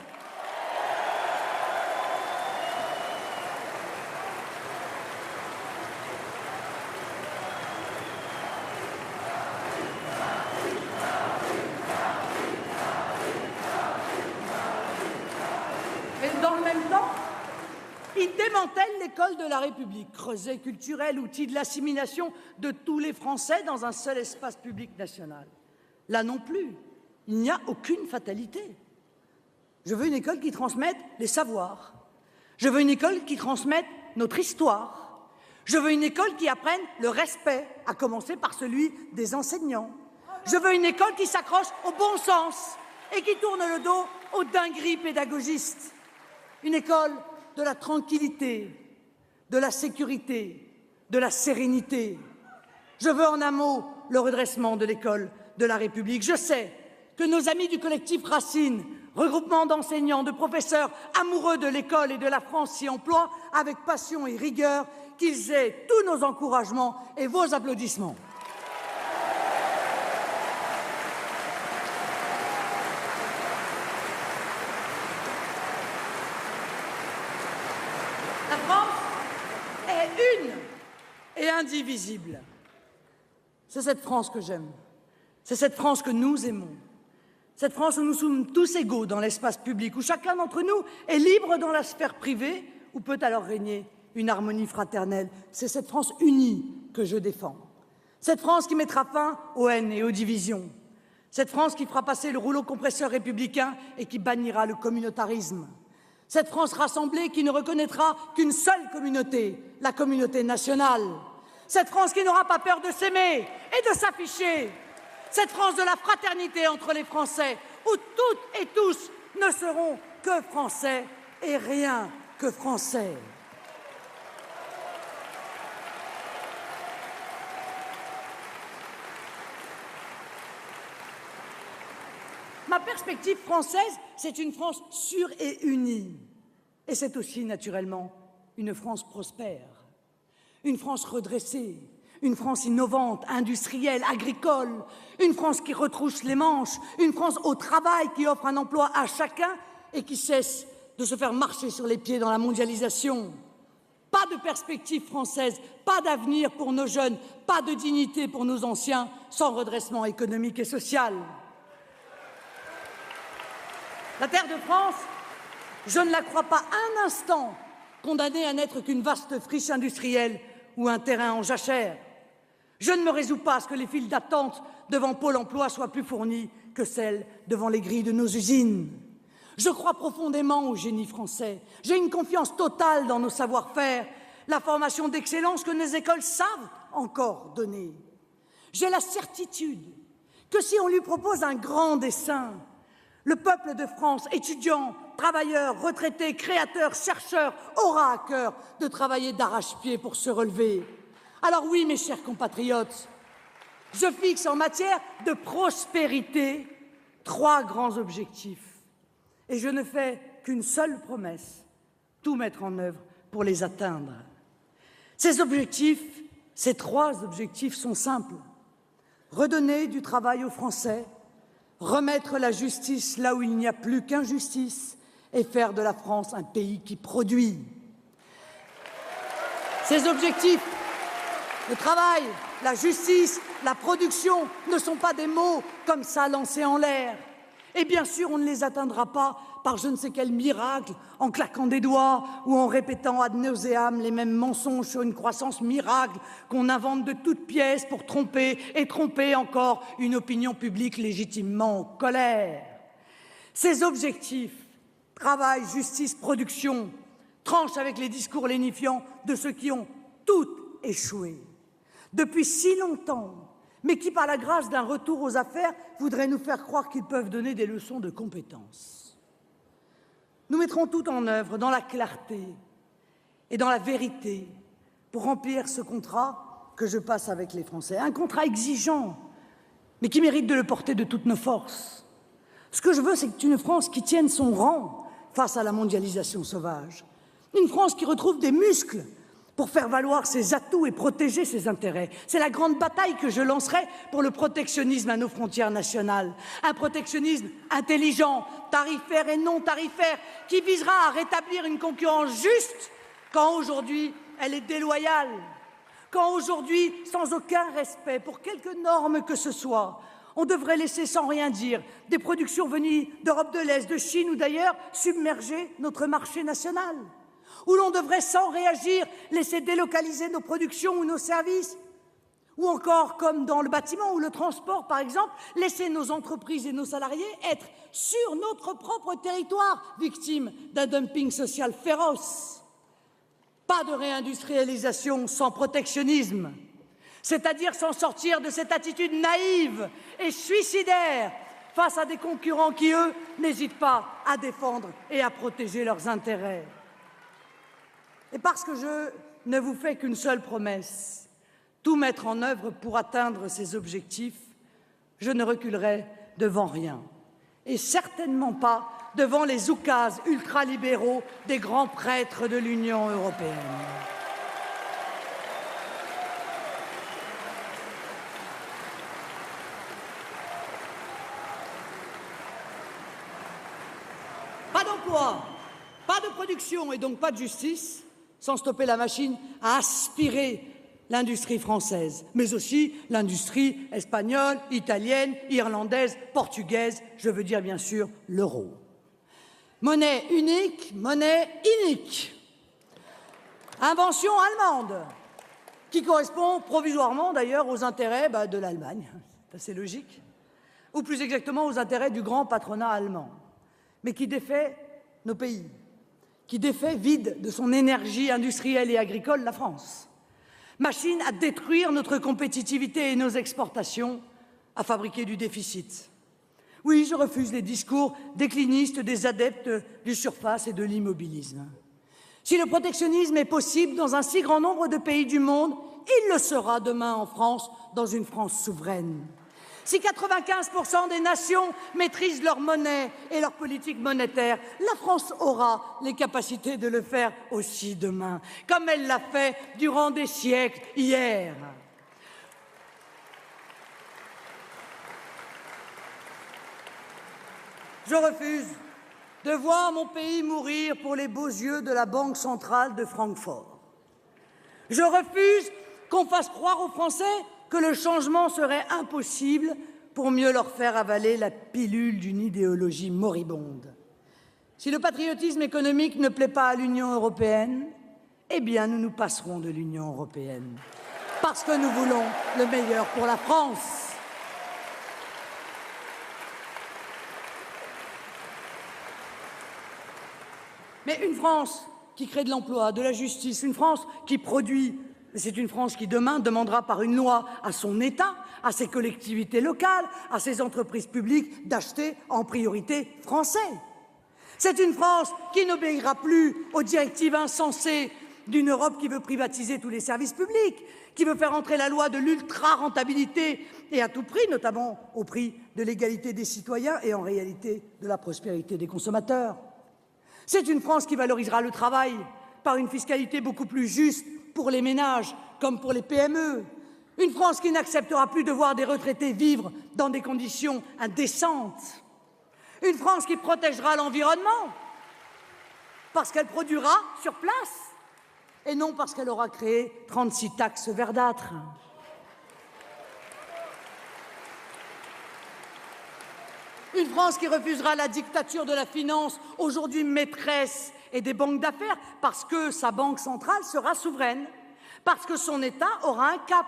Il démantèle l'école de la République, creuset culturel, outil de l'assimilation de tous les Français dans un seul espace public national. Là non plus, il n'y a aucune fatalité. Je veux une école qui transmette les savoirs. Je veux une école qui transmette notre histoire. Je veux une école qui apprenne le respect, à commencer par celui des enseignants. Je veux une école qui s'accroche au bon sens et qui tourne le dos aux dingueries pédagogistes. Une école de la tranquillité, de la sécurité, de la sérénité. Je veux en un mot le redressement de l'école de la République. Je sais que nos amis du collectif Racine, regroupement d'enseignants, de professeurs amoureux de l'école et de la France s'y emploient avec passion et rigueur, qu'ils aient tous nos encouragements et vos applaudissements. La France est une et indivisible. C'est cette France que j'aime. C'est cette France que nous aimons. Cette France où nous sommes tous égaux dans l'espace public, où chacun d'entre nous est libre dans la sphère privée, où peut alors régner une harmonie fraternelle. C'est cette France unie que je défends. Cette France qui mettra fin aux haines et aux divisions. Cette France qui fera passer le rouleau compresseur républicain et qui bannira le communautarisme. Cette France rassemblée qui ne reconnaîtra qu'une seule communauté, la communauté nationale. Cette France qui n'aura pas peur de s'aimer et de s'afficher. Cette France de la fraternité entre les Français, où toutes et tous ne seront que Français et rien que Français. Ma perspective française, c'est une France sûre et unie. Et c'est aussi, naturellement, une France prospère, une France redressée, une France innovante, industrielle, agricole, une France qui retrousse les manches, une France au travail qui offre un emploi à chacun et qui cesse de se faire marcher sur les pieds dans la mondialisation. Pas de perspective française, pas d'avenir pour nos jeunes, pas de dignité pour nos anciens, sans redressement économique et social. La terre de France, je ne la crois pas un instant condamnée à n'être qu'une vaste friche industrielle ou un terrain en jachère. Je ne me résous pas à ce que les files d'attente devant Pôle emploi soient plus fournies que celles devant les grilles de nos usines. Je crois profondément au génie français. J'ai une confiance totale dans nos savoir-faire, la formation d'excellence que nos écoles savent encore donner. J'ai la certitude que si on lui propose un grand dessein, le peuple de France, étudiants, travailleurs, retraités, créateurs, chercheurs, aura à cœur de travailler d'arrache-pied pour se relever. Alors oui, mes chers compatriotes, je fixe en matière de prospérité 3 grands objectifs. Et je ne fais qu'une seule promesse, tout mettre en œuvre pour les atteindre. Ces objectifs, ces 3 objectifs sont simples. Redonner du travail aux Français, remettre la justice là où il n'y a plus qu'injustice et faire de la France un pays qui produit. Ces objectifs, le travail, la justice, la production ne sont pas des mots comme ça lancés en l'air. Et bien sûr, on ne les atteindra pas par je ne sais quel miracle, en claquant des doigts ou en répétant ad nauseam les mêmes mensonges sur une croissance miracle qu'on invente de toutes pièces pour tromper et tromper encore une opinion publique légitimement en colère. Ces objectifs, travail, justice, production, tranchent avec les discours lénifiants de ceux qui ont tout échoué depuis si longtemps, mais qui, par la grâce d'un retour aux affaires, voudraient nous faire croire qu'ils peuvent donner des leçons de compétence. Nous mettrons tout en œuvre dans la clarté et dans la vérité pour remplir ce contrat que je passe avec les Français. Un contrat exigeant, mais qui mérite de le porter de toutes nos forces. Ce que je veux, c'est une France qui tienne son rang face à la mondialisation sauvage. Une France qui retrouve des muscles pour faire valoir ses atouts et protéger ses intérêts. C'est la grande bataille que je lancerai pour le protectionnisme à nos frontières nationales. Un protectionnisme intelligent, tarifaire et non tarifaire, qui visera à rétablir une concurrence juste quand aujourd'hui elle est déloyale, quand aujourd'hui, sans aucun respect pour quelque norme que ce soit, on devrait laisser sans rien dire des productions venues d'Europe de l'Est, de Chine ou d'ailleurs submerger notre marché national, où l'on devrait sans réagir laisser délocaliser nos productions ou nos services, ou encore, comme dans le bâtiment ou le transport par exemple, laisser nos entreprises et nos salariés être sur notre propre territoire victimes d'un dumping social féroce. Pas de réindustrialisation sans protectionnisme, c'est-à-dire sans sortir de cette attitude naïve et suicidaire face à des concurrents qui, eux, n'hésitent pas à défendre et à protéger leurs intérêts. Et parce que je ne vous fais qu'une seule promesse, tout mettre en œuvre pour atteindre ces objectifs, je ne reculerai devant rien, et certainement pas devant les oukases ultralibéraux des grands prêtres de l'Union européenne. Pas d'emploi, pas de production et donc pas de justice sans stopper la machine à aspirer l'industrie française, mais aussi l'industrie espagnole, italienne, irlandaise, portugaise, je veux dire bien sûr l'euro. Monnaie unique, monnaie inique. Invention allemande, qui correspond provisoirement d'ailleurs aux intérêts de l'Allemagne, c'est assez logique, ou plus exactement aux intérêts du grand patronat allemand, mais qui défait nos pays. qui défait, vide de son énergie industrielle et agricole la France. Machine à détruire notre compétitivité et nos exportations, à fabriquer du déficit. Oui, je refuse les discours déclinistes des adeptes du surface et de l'immobilisme. Si le protectionnisme est possible dans un si grand nombre de pays du monde, il le sera demain en France, dans une France souveraine. Si 95% des nations maîtrisent leur monnaie et leur politique monétaire, la France aura les capacités de le faire aussi demain, comme elle l'a fait durant des siècles hier. Je refuse de voir mon pays mourir pour les beaux yeux de la Banque centrale de Francfort. Je refuse qu'on fasse croire aux Français que le changement serait impossible pour mieux leur faire avaler la pilule d'une idéologie moribonde. Si le patriotisme économique ne plaît pas à l'Union européenne, eh bien nous nous passerons de l'Union européenne, parce que nous voulons le meilleur pour la France. Mais une France qui crée de l'emploi, de la justice, une France qui produit, c'est une France qui demain demandera par une loi à son État, à ses collectivités locales, à ses entreprises publiques d'acheter en priorité français. C'est une France qui n'obéira plus aux directives insensées d'une Europe qui veut privatiser tous les services publics, qui veut faire entrer la loi de l'ultra-rentabilité et à tout prix, notamment au prix de l'égalité des citoyens et en réalité de la prospérité des consommateurs. C'est une France qui valorisera le travail par une fiscalité beaucoup plus juste pour les ménages comme pour les PME. Une France qui n'acceptera plus de voir des retraités vivre dans des conditions indécentes. Une France qui protégera l'environnement parce qu'elle produira sur place et non parce qu'elle aura créé 36 taxes verdâtres. Une France qui refusera la dictature de la finance, aujourd'hui maîtresse, et des banques d'affaires, parce que sa banque centrale sera souveraine, parce que son État aura un cap,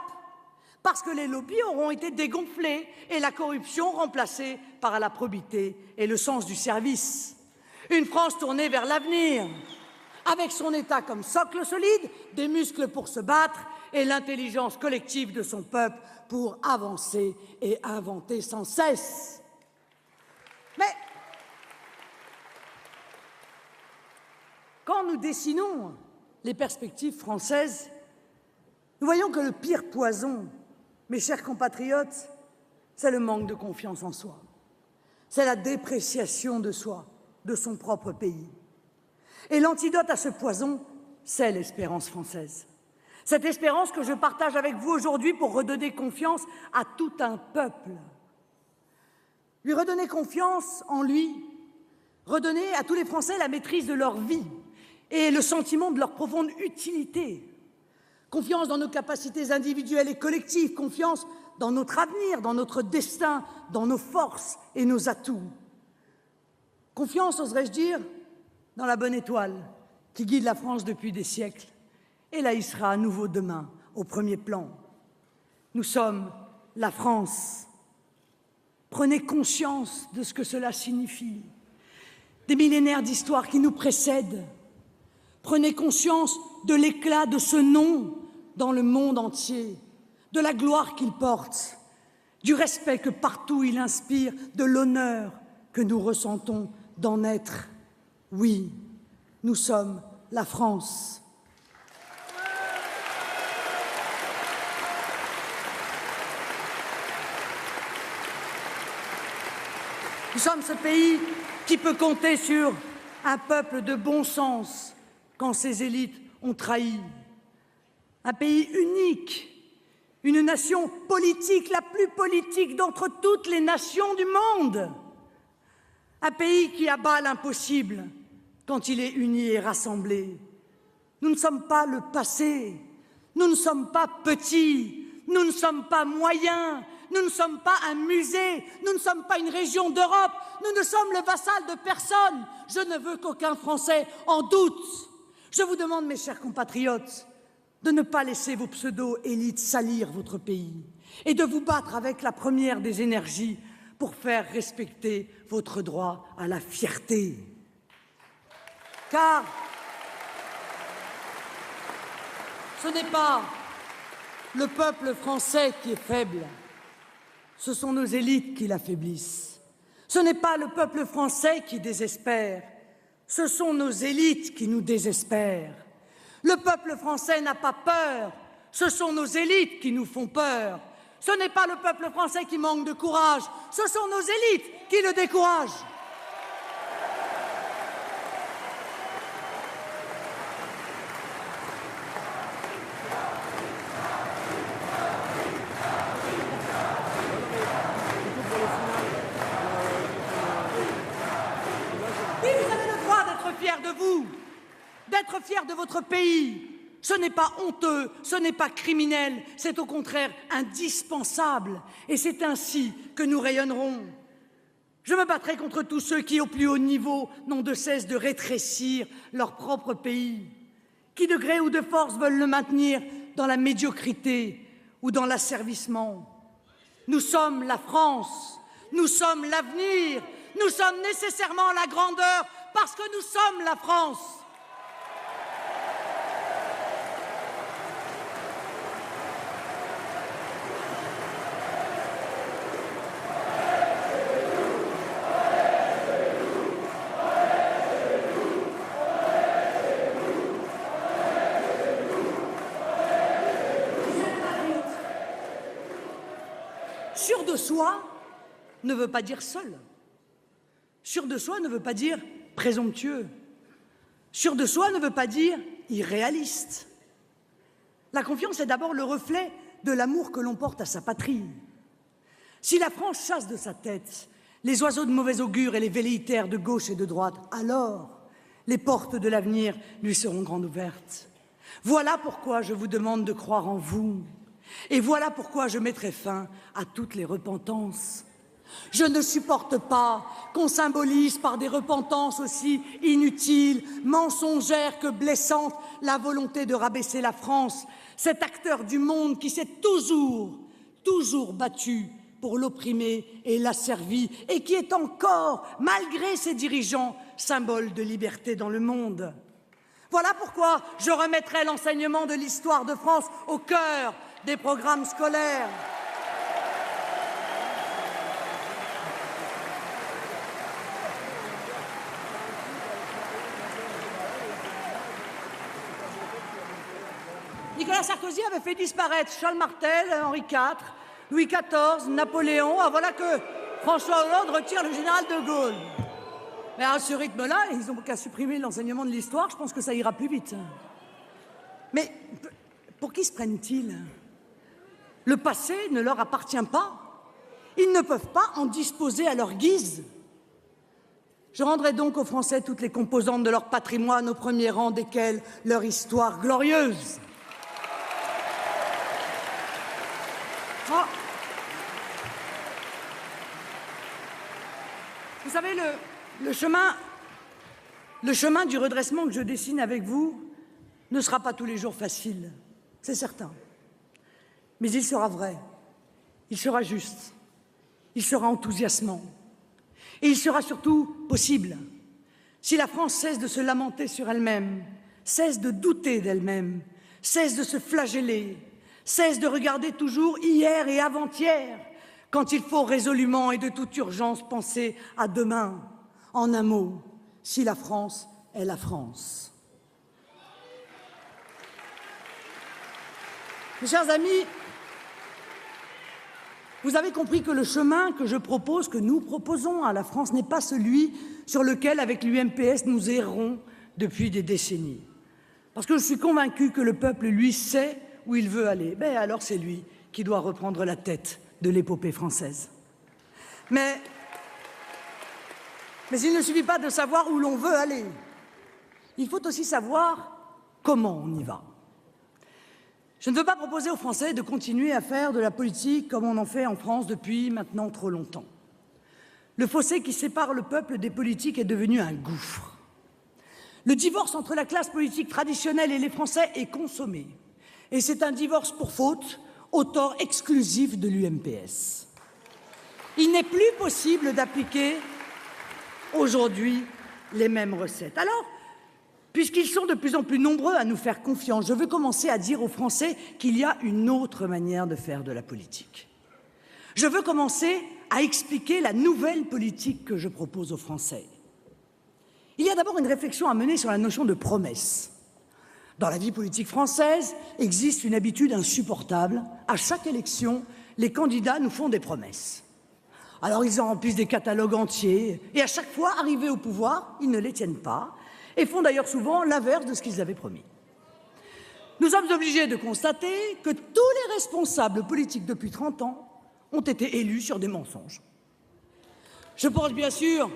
parce que les lobbies auront été dégonflés et la corruption remplacée par la probité et le sens du service. Une France tournée vers l'avenir, avec son État comme socle solide, des muscles pour se battre et l'intelligence collective de son peuple pour avancer et inventer sans cesse. Mais quand nous dessinons les perspectives françaises, nous voyons que le pire poison, mes chers compatriotes, c'est le manque de confiance en soi. C'est la dépréciation de soi, de son propre pays. Et l'antidote à ce poison, c'est l'espérance française. Cette espérance que je partage avec vous aujourd'hui pour redonner confiance à tout un peuple. Lui redonner confiance en lui, redonner à tous les Français la maîtrise de leur vie et le sentiment de leur profonde utilité. Confiance dans nos capacités individuelles et collectives, confiance dans notre avenir, dans notre destin, dans nos forces et nos atouts. Confiance, oserais-je dire, dans la bonne étoile qui guide la France depuis des siècles. Et là, il sera à nouveau demain au premier plan. Nous sommes la France. Prenez conscience de ce que cela signifie. Des millénaires d'histoire qui nous précèdent. Prenez conscience de l'éclat de ce nom dans le monde entier, de la gloire qu'il porte, du respect que partout il inspire, de l'honneur que nous ressentons d'en être. Oui, nous sommes la France. Nous sommes ce pays qui peut compter sur un peuple de bon sens quand ses élites ont trahi. Un pays unique, une nation politique, la plus politique d'entre toutes les nations du monde. Un pays qui abat l'impossible quand il est uni et rassemblé. Nous ne sommes pas le passé, nous ne sommes pas petits, nous ne sommes pas moyens, nous ne sommes pas un musée, nous ne sommes pas une région d'Europe, nous ne sommes le vassal de personne. Je ne veux qu'aucun Français en doute. Je vous demande, mes chers compatriotes, de ne pas laisser vos pseudo-élites salir votre pays et de vous battre avec la première des énergies pour faire respecter votre droit à la fierté. Car Ce n'est pas le peuple français qui est faible, ce sont nos élites qui l'affaiblissent. Ce n'est pas le peuple français qui désespère, ce sont nos élites qui nous désespèrent. Le peuple français n'a pas peur, ce sont nos élites qui nous font peur. Ce n'est pas le peuple français qui manque de courage, ce sont nos élites qui le découragent. Oui, vous avez le droit d'être fiers de vous, d'être fiers de votre pays. Ce n'est pas honteux, ce n'est pas criminel, c'est au contraire indispensable. Et c'est ainsi que nous rayonnerons. Je me battrai contre tous ceux qui, au plus haut niveau, n'ont de cesse de rétrécir leur propre pays, qui, de gré ou de force, veulent le maintenir dans la médiocrité ou dans l'asservissement. Nous sommes la France, nous sommes l'avenir, nous sommes nécessairement la grandeur parce que nous sommes la France. Sûr de soi ne veut pas dire seul. Sûr de soi ne veut pas dire présomptueux. Sûr de soi ne veut pas dire irréaliste. La confiance est d'abord le reflet de l'amour que l'on porte à sa patrie. Si la France chasse de sa tête les oiseaux de mauvais augure et les velléitaires de gauche et de droite, alors les portes de l'avenir lui seront grandes ouvertes. Voilà pourquoi je vous demande de croire en vous. Et voilà pourquoi je mettrai fin à toutes les repentances. Je ne supporte pas qu'on symbolise par des repentances aussi inutiles, mensongères que blessantes la volonté de rabaisser la France, cet acteur du monde qui s'est toujours battu pour l'opprimer et l'asservir et qui est encore, malgré ses dirigeants, symbole de liberté dans le monde. Voilà pourquoi je remettrai l'enseignement de l'histoire de France au cœur des programmes scolaires. Nicolas Sarkozy avait fait disparaître Charles Martel, Henri IV, Louis XIV, Napoléon. Ah, voilà que François Hollande retire le général de Gaulle. Mais à ce rythme-là, ils n'ont qu'à supprimer l'enseignement de l'histoire, je pense que ça ira plus vite. Mais pour qui se prennent-ils ? Le passé ne leur appartient pas. Ils ne peuvent pas en disposer à leur guise. Je rendrai donc aux Français toutes les composantes de leur patrimoine, au premier rang desquelles leur histoire glorieuse. Oh. Vous savez, le chemin du redressement que je dessine avec vous ne sera pas tous les jours facile, c'est certain. Mais il sera vrai, il sera juste, il sera enthousiasmant. Et il sera surtout possible si la France cesse de se lamenter sur elle-même, cesse de douter d'elle-même, cesse de se flageller, cesse de regarder toujours hier et avant-hier, quand il faut résolument et de toute urgence penser à demain. En un mot, si la France est la France. Mes chers amis, vous avez compris que le chemin que je propose, que nous proposons à la France, n'est pas celui sur lequel, avec l'UMPS, nous errons depuis des décennies. Parce que je suis convaincu que le peuple, lui, sait où il veut aller. Ben alors c'est lui qui doit reprendre la tête de l'épopée française. Mais il ne suffit pas de savoir où l'on veut aller. Il faut aussi savoir comment on y va. Je ne veux pas proposer aux Français de continuer à faire de la politique comme on en fait en France depuis maintenant trop longtemps. Le fossé qui sépare le peuple des politiques est devenu un gouffre. Le divorce entre la classe politique traditionnelle et les Français est consommé. Et c'est un divorce pour faute, au tort exclusif de l'UMPS. Il n'est plus possible d'appliquer aujourd'hui les mêmes recettes. Alors, Puisqu'ils sont de plus en plus nombreux à nous faire confiance, je veux commencer à dire aux Français qu'il y a une autre manière de faire de la politique. Je veux commencer à expliquer la nouvelle politique que je propose aux Français. Il y a d'abord une réflexion à mener sur la notion de promesse. Dans la vie politique française existe une habitude insupportable. À chaque élection, les candidats nous font des promesses. Alors ils en remplissent des catalogues entiers et à chaque fois, arrivés au pouvoir, ils ne les tiennent pas et font d'ailleurs souvent l'inverse de ce qu'ils avaient promis. Nous sommes obligés de constater que tous les responsables politiques depuis 30 ans ont été élus sur des mensonges. Je pense bien sûr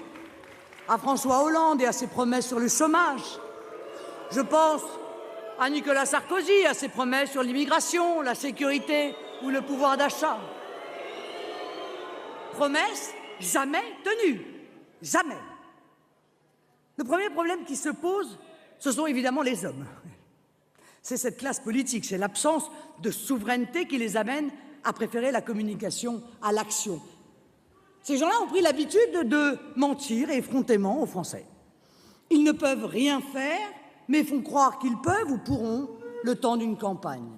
à François Hollande et à ses promesses sur le chômage. Je pense à Nicolas Sarkozy, à ses promesses sur l'immigration, la sécurité ou le pouvoir d'achat. Promesses jamais tenues. Jamais. Le premier problème qui se pose, ce sont évidemment les hommes. C'est cette classe politique, c'est l'absence de souveraineté qui les amène à préférer la communication à l'action. Ces gens-là ont pris l'habitude de mentir effrontément aux Français. Ils ne peuvent rien faire, mais font croire qu'ils peuvent ou pourront le temps d'une campagne.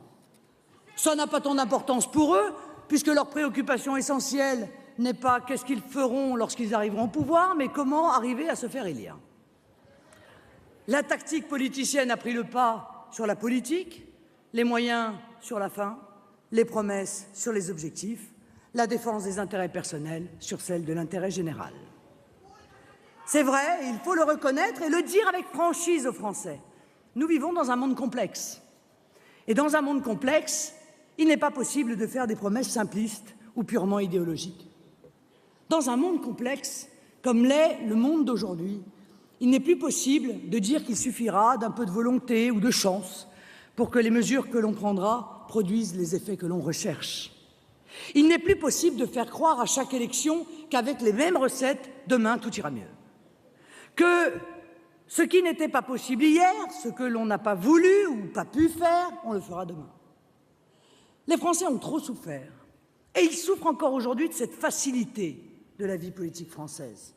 Ça n'a pas tant d'importance pour eux, puisque leur préoccupation essentielle n'est pas qu'est-ce qu'ils feront lorsqu'ils arriveront au pouvoir, mais comment arriver à se faire élire. La tactique politicienne a pris le pas sur la politique, les moyens sur la fin, les promesses sur les objectifs, la défense des intérêts personnels sur celle de l'intérêt général. C'est vrai, il faut le reconnaître et le dire avec franchise aux Français. Nous vivons dans un monde complexe. Et dans un monde complexe, il n'est pas possible de faire des promesses simplistes ou purement idéologiques. Dans un monde complexe, comme l'est le monde d'aujourd'hui, il n'est plus possible de dire qu'il suffira d'un peu de volonté ou de chance pour que les mesures que l'on prendra produisent les effets que l'on recherche. Il n'est plus possible de faire croire à chaque élection qu'avec les mêmes recettes, demain tout ira mieux. Que ce qui n'était pas possible hier, ce que l'on n'a pas voulu ou pas pu faire, on le fera demain. Les Français ont trop souffert et ils souffrent encore aujourd'hui de cette facilité de la vie politique française.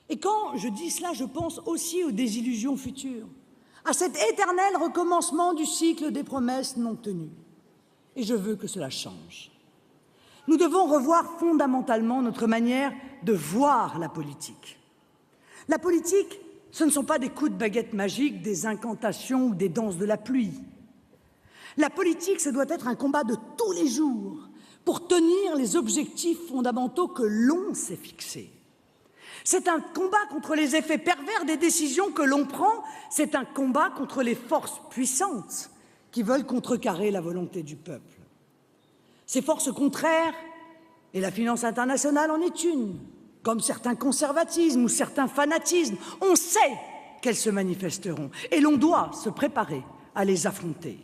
Et quand je dis cela, je pense aussi aux désillusions futures, à cet éternel recommencement du cycle des promesses non tenues. Et je veux que cela change. Nous devons revoir fondamentalement notre manière de voir la politique. La politique, ce ne sont pas des coups de baguette magique, des incantations ou des danses de la pluie. La politique, ce doit être un combat de tous les jours pour tenir les objectifs fondamentaux que l'on s'est fixés. C'est un combat contre les effets pervers des décisions que l'on prend, c'est un combat contre les forces puissantes qui veulent contrecarrer la volonté du peuple. Ces forces contraires, et la finance internationale en est une, comme certains conservatismes ou certains fanatismes, on sait qu'elles se manifesteront et l'on doit se préparer à les affronter.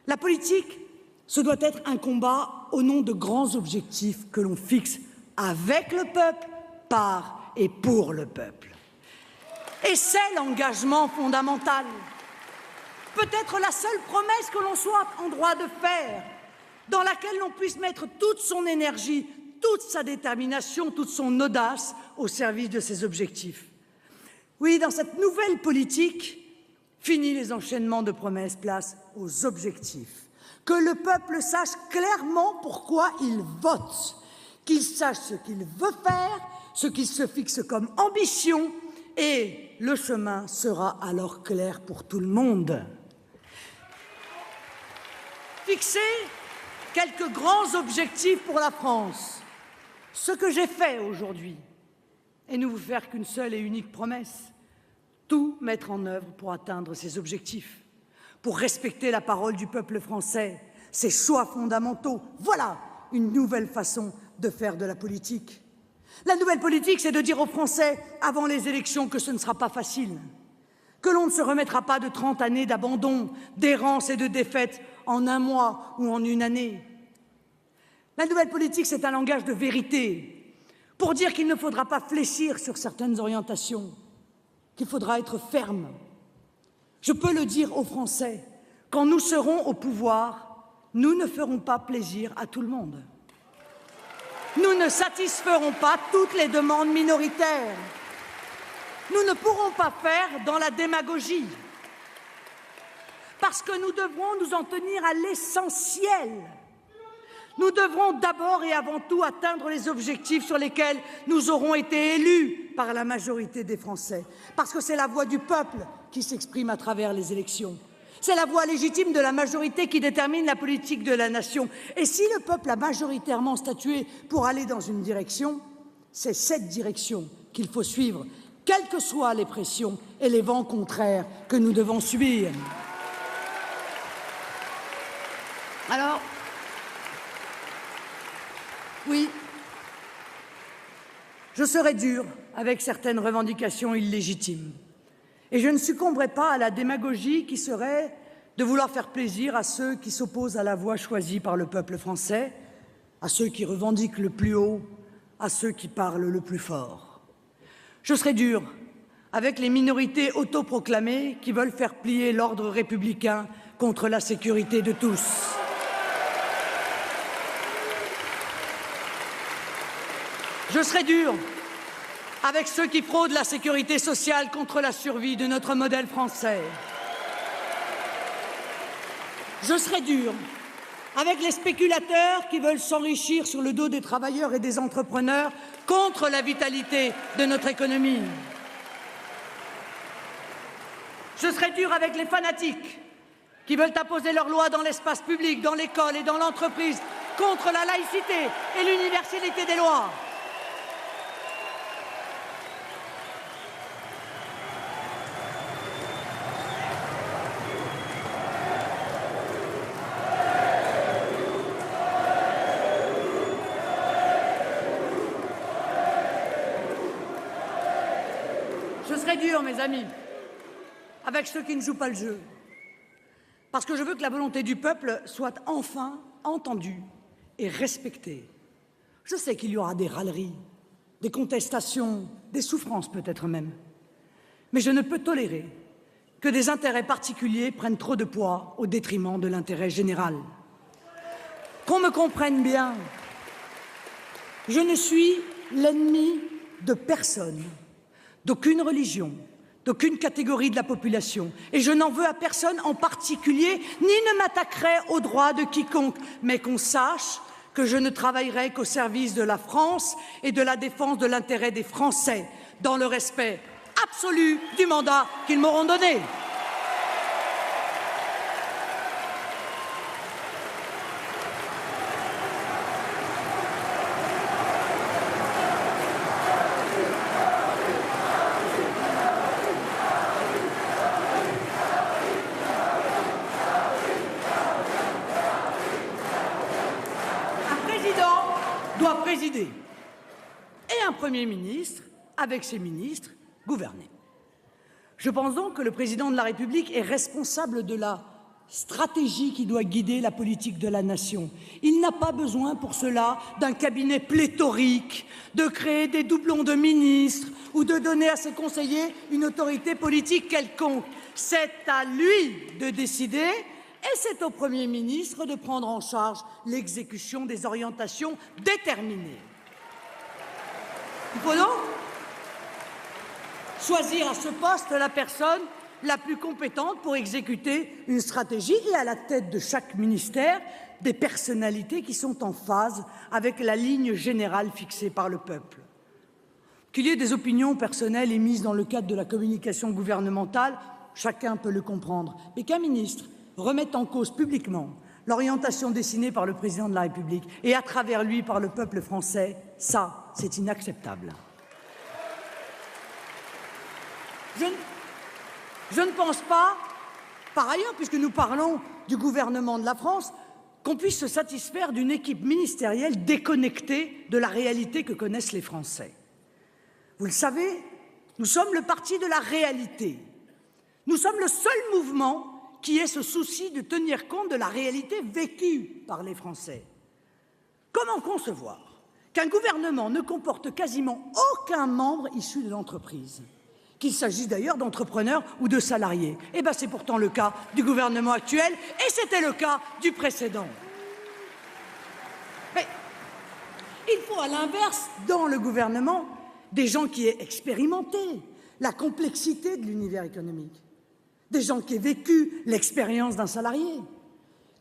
La politique, ce doit être un combat au nom de grands objectifs que l'on fixe avec le peuple, par et pour le peuple. Et c'est l'engagement fondamental, peut-être la seule promesse que l'on soit en droit de faire, dans laquelle l'on puisse mettre toute son énergie, toute sa détermination, toute son audace au service de ses objectifs. Oui, dans cette nouvelle politique, fini les enchaînements de promesses, place aux objectifs. Que le peuple sache clairement pourquoi il vote, qu'il sache ce qu'il veut faire, ce qu'il se fixe comme ambition, et le chemin sera alors clair pour tout le monde. Fixer quelques grands objectifs pour la France, ce que j'ai fait aujourd'hui, et ne vous faire qu'une seule et unique promesse, tout mettre en œuvre pour atteindre ces objectifs, pour respecter la parole du peuple français, ses choix fondamentaux. Voilà une nouvelle façon de faire de la politique. La nouvelle politique, c'est de dire aux Français, avant les élections, que ce ne sera pas facile, que l'on ne se remettra pas de 30 années d'abandon, d'errance et de défaite en un mois ou en une année. La nouvelle politique, c'est un langage de vérité, pour dire qu'il ne faudra pas fléchir sur certaines orientations, qu'il faudra être ferme. Je peux le dire aux Français, quand nous serons au pouvoir, nous ne ferons pas plaisir à tout le monde. Nous ne satisferons pas toutes les demandes minoritaires. Nous ne pourrons pas faire dans la démagogie, parce que nous devrons nous en tenir à l'essentiel. Nous devrons d'abord et avant tout atteindre les objectifs sur lesquels nous aurons été élus par la majorité des Français, parce que c'est la voix du peuple qui s'exprime à travers les élections. C'est la voix légitime de la majorité qui détermine la politique de la nation. Et si le peuple a majoritairement statué pour aller dans une direction, c'est cette direction qu'il faut suivre, quelles que soient les pressions et les vents contraires que nous devons subir. Alors, oui, je serai dur avec certaines revendications illégitimes. Et je ne succomberai pas à la démagogie qui serait de vouloir faire plaisir à ceux qui s'opposent à la voie choisie par le peuple français, à ceux qui revendiquent le plus haut, à ceux qui parlent le plus fort. Je serai dur avec les minorités autoproclamées qui veulent faire plier l'ordre républicain contre la sécurité de tous. Je serai dur avec ceux qui fraudent la sécurité sociale contre la survie de notre modèle français. Je serai dur avec les spéculateurs qui veulent s'enrichir sur le dos des travailleurs et des entrepreneurs contre la vitalité de notre économie. Je serai dur avec les fanatiques qui veulent imposer leurs lois dans l'espace public, dans l'école et dans l'entreprise, contre la laïcité et l'universalité des lois. Je serai dur, mes amis, avec ceux qui ne jouent pas le jeu, parce que je veux que la volonté du peuple soit enfin entendue et respectée. Je sais qu'il y aura des râleries, des contestations, des souffrances peut-être même, mais je ne peux tolérer que des intérêts particuliers prennent trop de poids au détriment de l'intérêt général. Qu'on me comprenne bien, je ne suis l'ennemi de personne, d'aucune religion, d'aucune catégorie de la population, et je n'en veux à personne en particulier, ni ne m'attaquerai aux droits de quiconque, mais qu'on sache que je ne travaillerai qu'au service de la France et de la défense de l'intérêt des Français, dans le respect absolu du mandat qu'ils m'auront donné. Doit présider et un Premier ministre, avec ses ministres, gouverner. Je pense donc que le président de la République est responsable de la stratégie qui doit guider la politique de la nation. Il n'a pas besoin pour cela d'un cabinet pléthorique, de créer des doublons de ministres ou de donner à ses conseillers une autorité politique quelconque. C'est à lui de décider. Et c'est au Premier ministre de prendre en charge l'exécution des orientations déterminées. Il faut donc choisir à ce poste la personne la plus compétente pour exécuter une stratégie et à la tête de chaque ministère, des personnalités qui sont en phase avec la ligne générale fixée par le peuple. Qu'il y ait des opinions personnelles émises dans le cadre de la communication gouvernementale, chacun peut le comprendre, mais qu'un ministre remette en cause publiquement l'orientation dessinée par le président de la République et à travers lui par le peuple français, ça, c'est inacceptable. Je ne pense pas, par ailleurs, puisque nous parlons du gouvernement de la France, qu'on puisse se satisfaire d'une équipe ministérielle déconnectée de la réalité que connaissent les Français. Vous le savez, nous sommes le parti de la réalité. Nous sommes le seul mouvement qui ait ce souci de tenir compte de la réalité vécue par les Français. Comment concevoir qu'un gouvernement ne comporte quasiment aucun membre issu de l'entreprise, qu'il s'agisse d'ailleurs d'entrepreneurs ou de salariés? Eh bien, c'est pourtant le cas du gouvernement actuel et c'était le cas du précédent. Mais il faut à l'inverse, dans le gouvernement, des gens qui aient expérimenté la complexité de l'univers économique, des gens qui aient vécu l'expérience d'un salarié,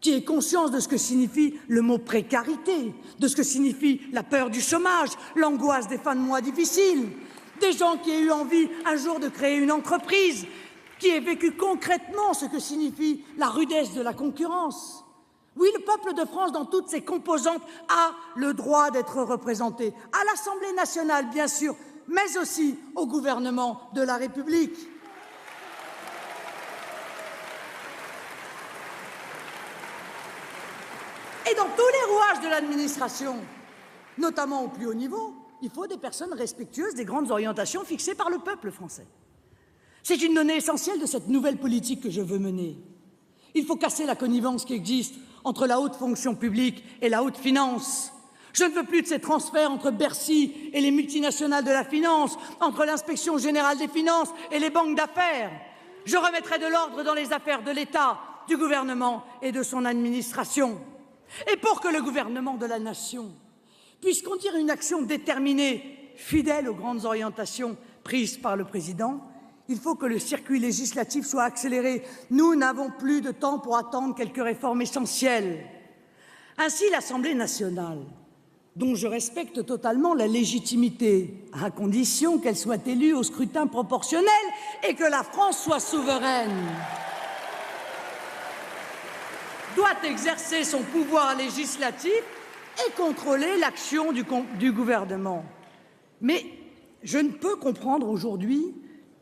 qui aient conscience de ce que signifie le mot précarité, de ce que signifie la peur du chômage, l'angoisse des fins de mois difficiles, des gens qui aient eu envie un jour de créer une entreprise, qui aient vécu concrètement ce que signifie la rudesse de la concurrence. Oui, le peuple de France, dans toutes ses composantes, a le droit d'être représenté, à l'Assemblée nationale, bien sûr, mais aussi au gouvernement de la République. Et dans tous les rouages de l'administration, notamment au plus haut niveau, il faut des personnes respectueuses des grandes orientations fixées par le peuple français. C'est une donnée essentielle de cette nouvelle politique que je veux mener. Il faut casser la connivence qui existe entre la haute fonction publique et la haute finance. Je ne veux plus de ces transferts entre Bercy et les multinationales de la finance, entre l'inspection générale des finances et les banques d'affaires. Je remettrai de l'ordre dans les affaires de l'État, du gouvernement et de son administration. Et pour que le gouvernement de la nation puisse conduire une action déterminée, fidèle aux grandes orientations prises par le président, il faut que le circuit législatif soit accéléré. Nous n'avons plus de temps pour attendre quelques réformes essentielles. Ainsi, l'Assemblée nationale, dont je respecte totalement la légitimité, à condition qu'elle soit élue au scrutin proportionnel et que la France soit souveraine, doit exercer son pouvoir législatif et contrôler l'action du gouvernement. Mais je ne peux comprendre aujourd'hui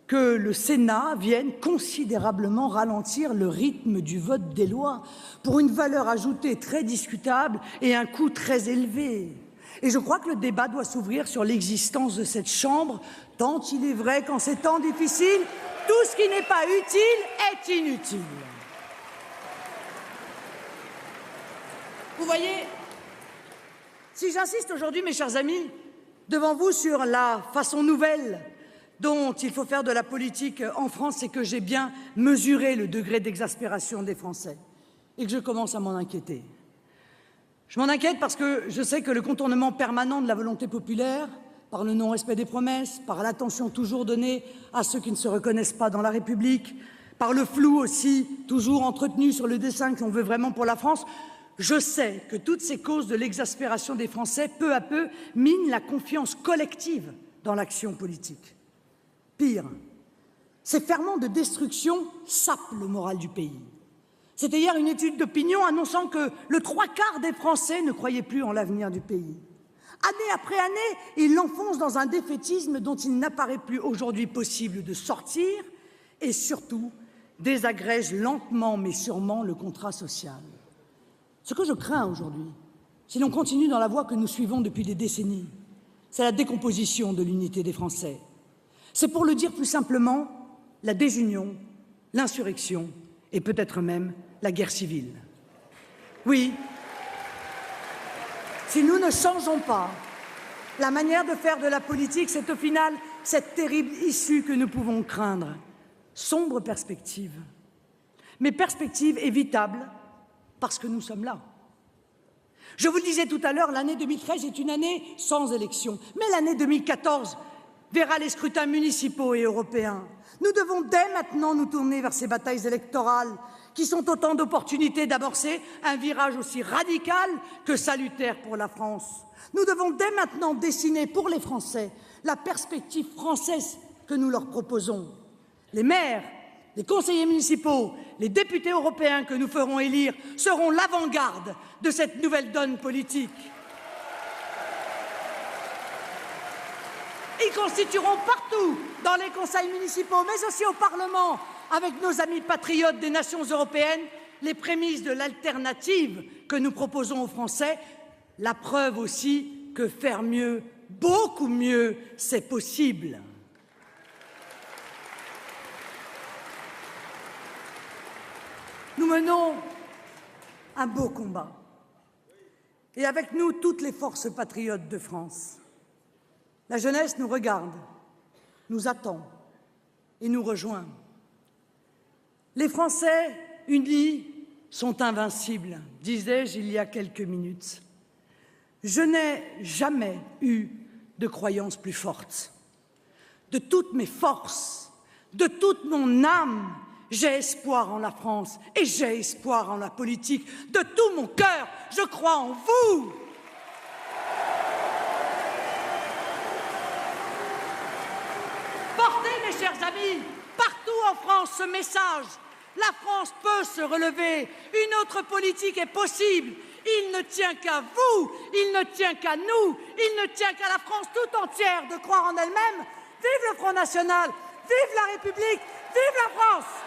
que le Sénat vienne considérablement ralentir le rythme du vote des lois pour une valeur ajoutée très discutable et un coût très élevé. Et je crois que le débat doit s'ouvrir sur l'existence de cette Chambre, tant il est vrai qu'en ces temps difficiles, tout ce qui n'est pas utile est inutile. Vous voyez, si j'insiste aujourd'hui, mes chers amis, devant vous sur la façon nouvelle dont il faut faire de la politique en France, c'est que j'ai bien mesuré le degré d'exaspération des Français et que je commence à m'en inquiéter. Je m'en inquiète parce que je sais que le contournement permanent de la volonté populaire, par le non-respect des promesses, par l'attention toujours donnée à ceux qui ne se reconnaissent pas dans la République, par le flou aussi toujours entretenu sur le dessein que l'on veut vraiment pour la France, je sais que toutes ces causes de l'exaspération des Français, peu à peu, minent la confiance collective dans l'action politique. Pire, ces ferments de destruction sapent le moral du pays. C'était hier une étude d'opinion annonçant que le 3/4 des Français ne croyaient plus en l'avenir du pays. Année après année, ils l'enfoncent dans un défaitisme dont il n'apparaît plus aujourd'hui possible de sortir et surtout désagrège lentement mais sûrement le contrat social. Ce que je crains aujourd'hui, si l'on continue dans la voie que nous suivons depuis des décennies, c'est la décomposition de l'unité des Français. C'est, pour le dire plus simplement, la désunion, l'insurrection et peut-être même la guerre civile. Oui, si nous ne changeons pas la manière de faire de la politique, c'est au final cette terrible issue que nous pouvons craindre. Sombre perspective, mais perspective évitable parce que nous sommes là. Je vous le disais tout à l'heure, l'année 2013 est une année sans élection, mais l'année 2014 verra les scrutins municipaux et européens. Nous devons dès maintenant nous tourner vers ces batailles électorales qui sont autant d'opportunités d'amorcer un virage aussi radical que salutaire pour la France. Nous devons dès maintenant dessiner pour les Français la perspective française que nous leur proposons. Les maires, les conseillers municipaux, les députés européens que nous ferons élire seront l'avant-garde de cette nouvelle donne politique. Ils constitueront partout, dans les conseils municipaux, mais aussi au Parlement, avec nos amis patriotes des nations européennes, les prémices de l'alternative que nous proposons aux Français, la preuve aussi que faire mieux, beaucoup mieux, c'est possible. Nous menons un beau combat, et avec nous toutes les forces patriotes de France. La jeunesse nous regarde, nous attend et nous rejoint. Les Français unis sont invincibles, disais-je il y a quelques minutes. Je n'ai jamais eu de croyance plus forte. de toutes mes forces, de toute mon âme, j'ai espoir en la France et j'ai espoir en la politique. De tout mon cœur, je crois en vous. Portez, mes chers amis, partout en France ce message. La France peut se relever. Une autre politique est possible. Il ne tient qu'à vous, il ne tient qu'à nous, il ne tient qu'à la France tout entière de croire en elle-même. Vive le Front National, vive la République, vive la France!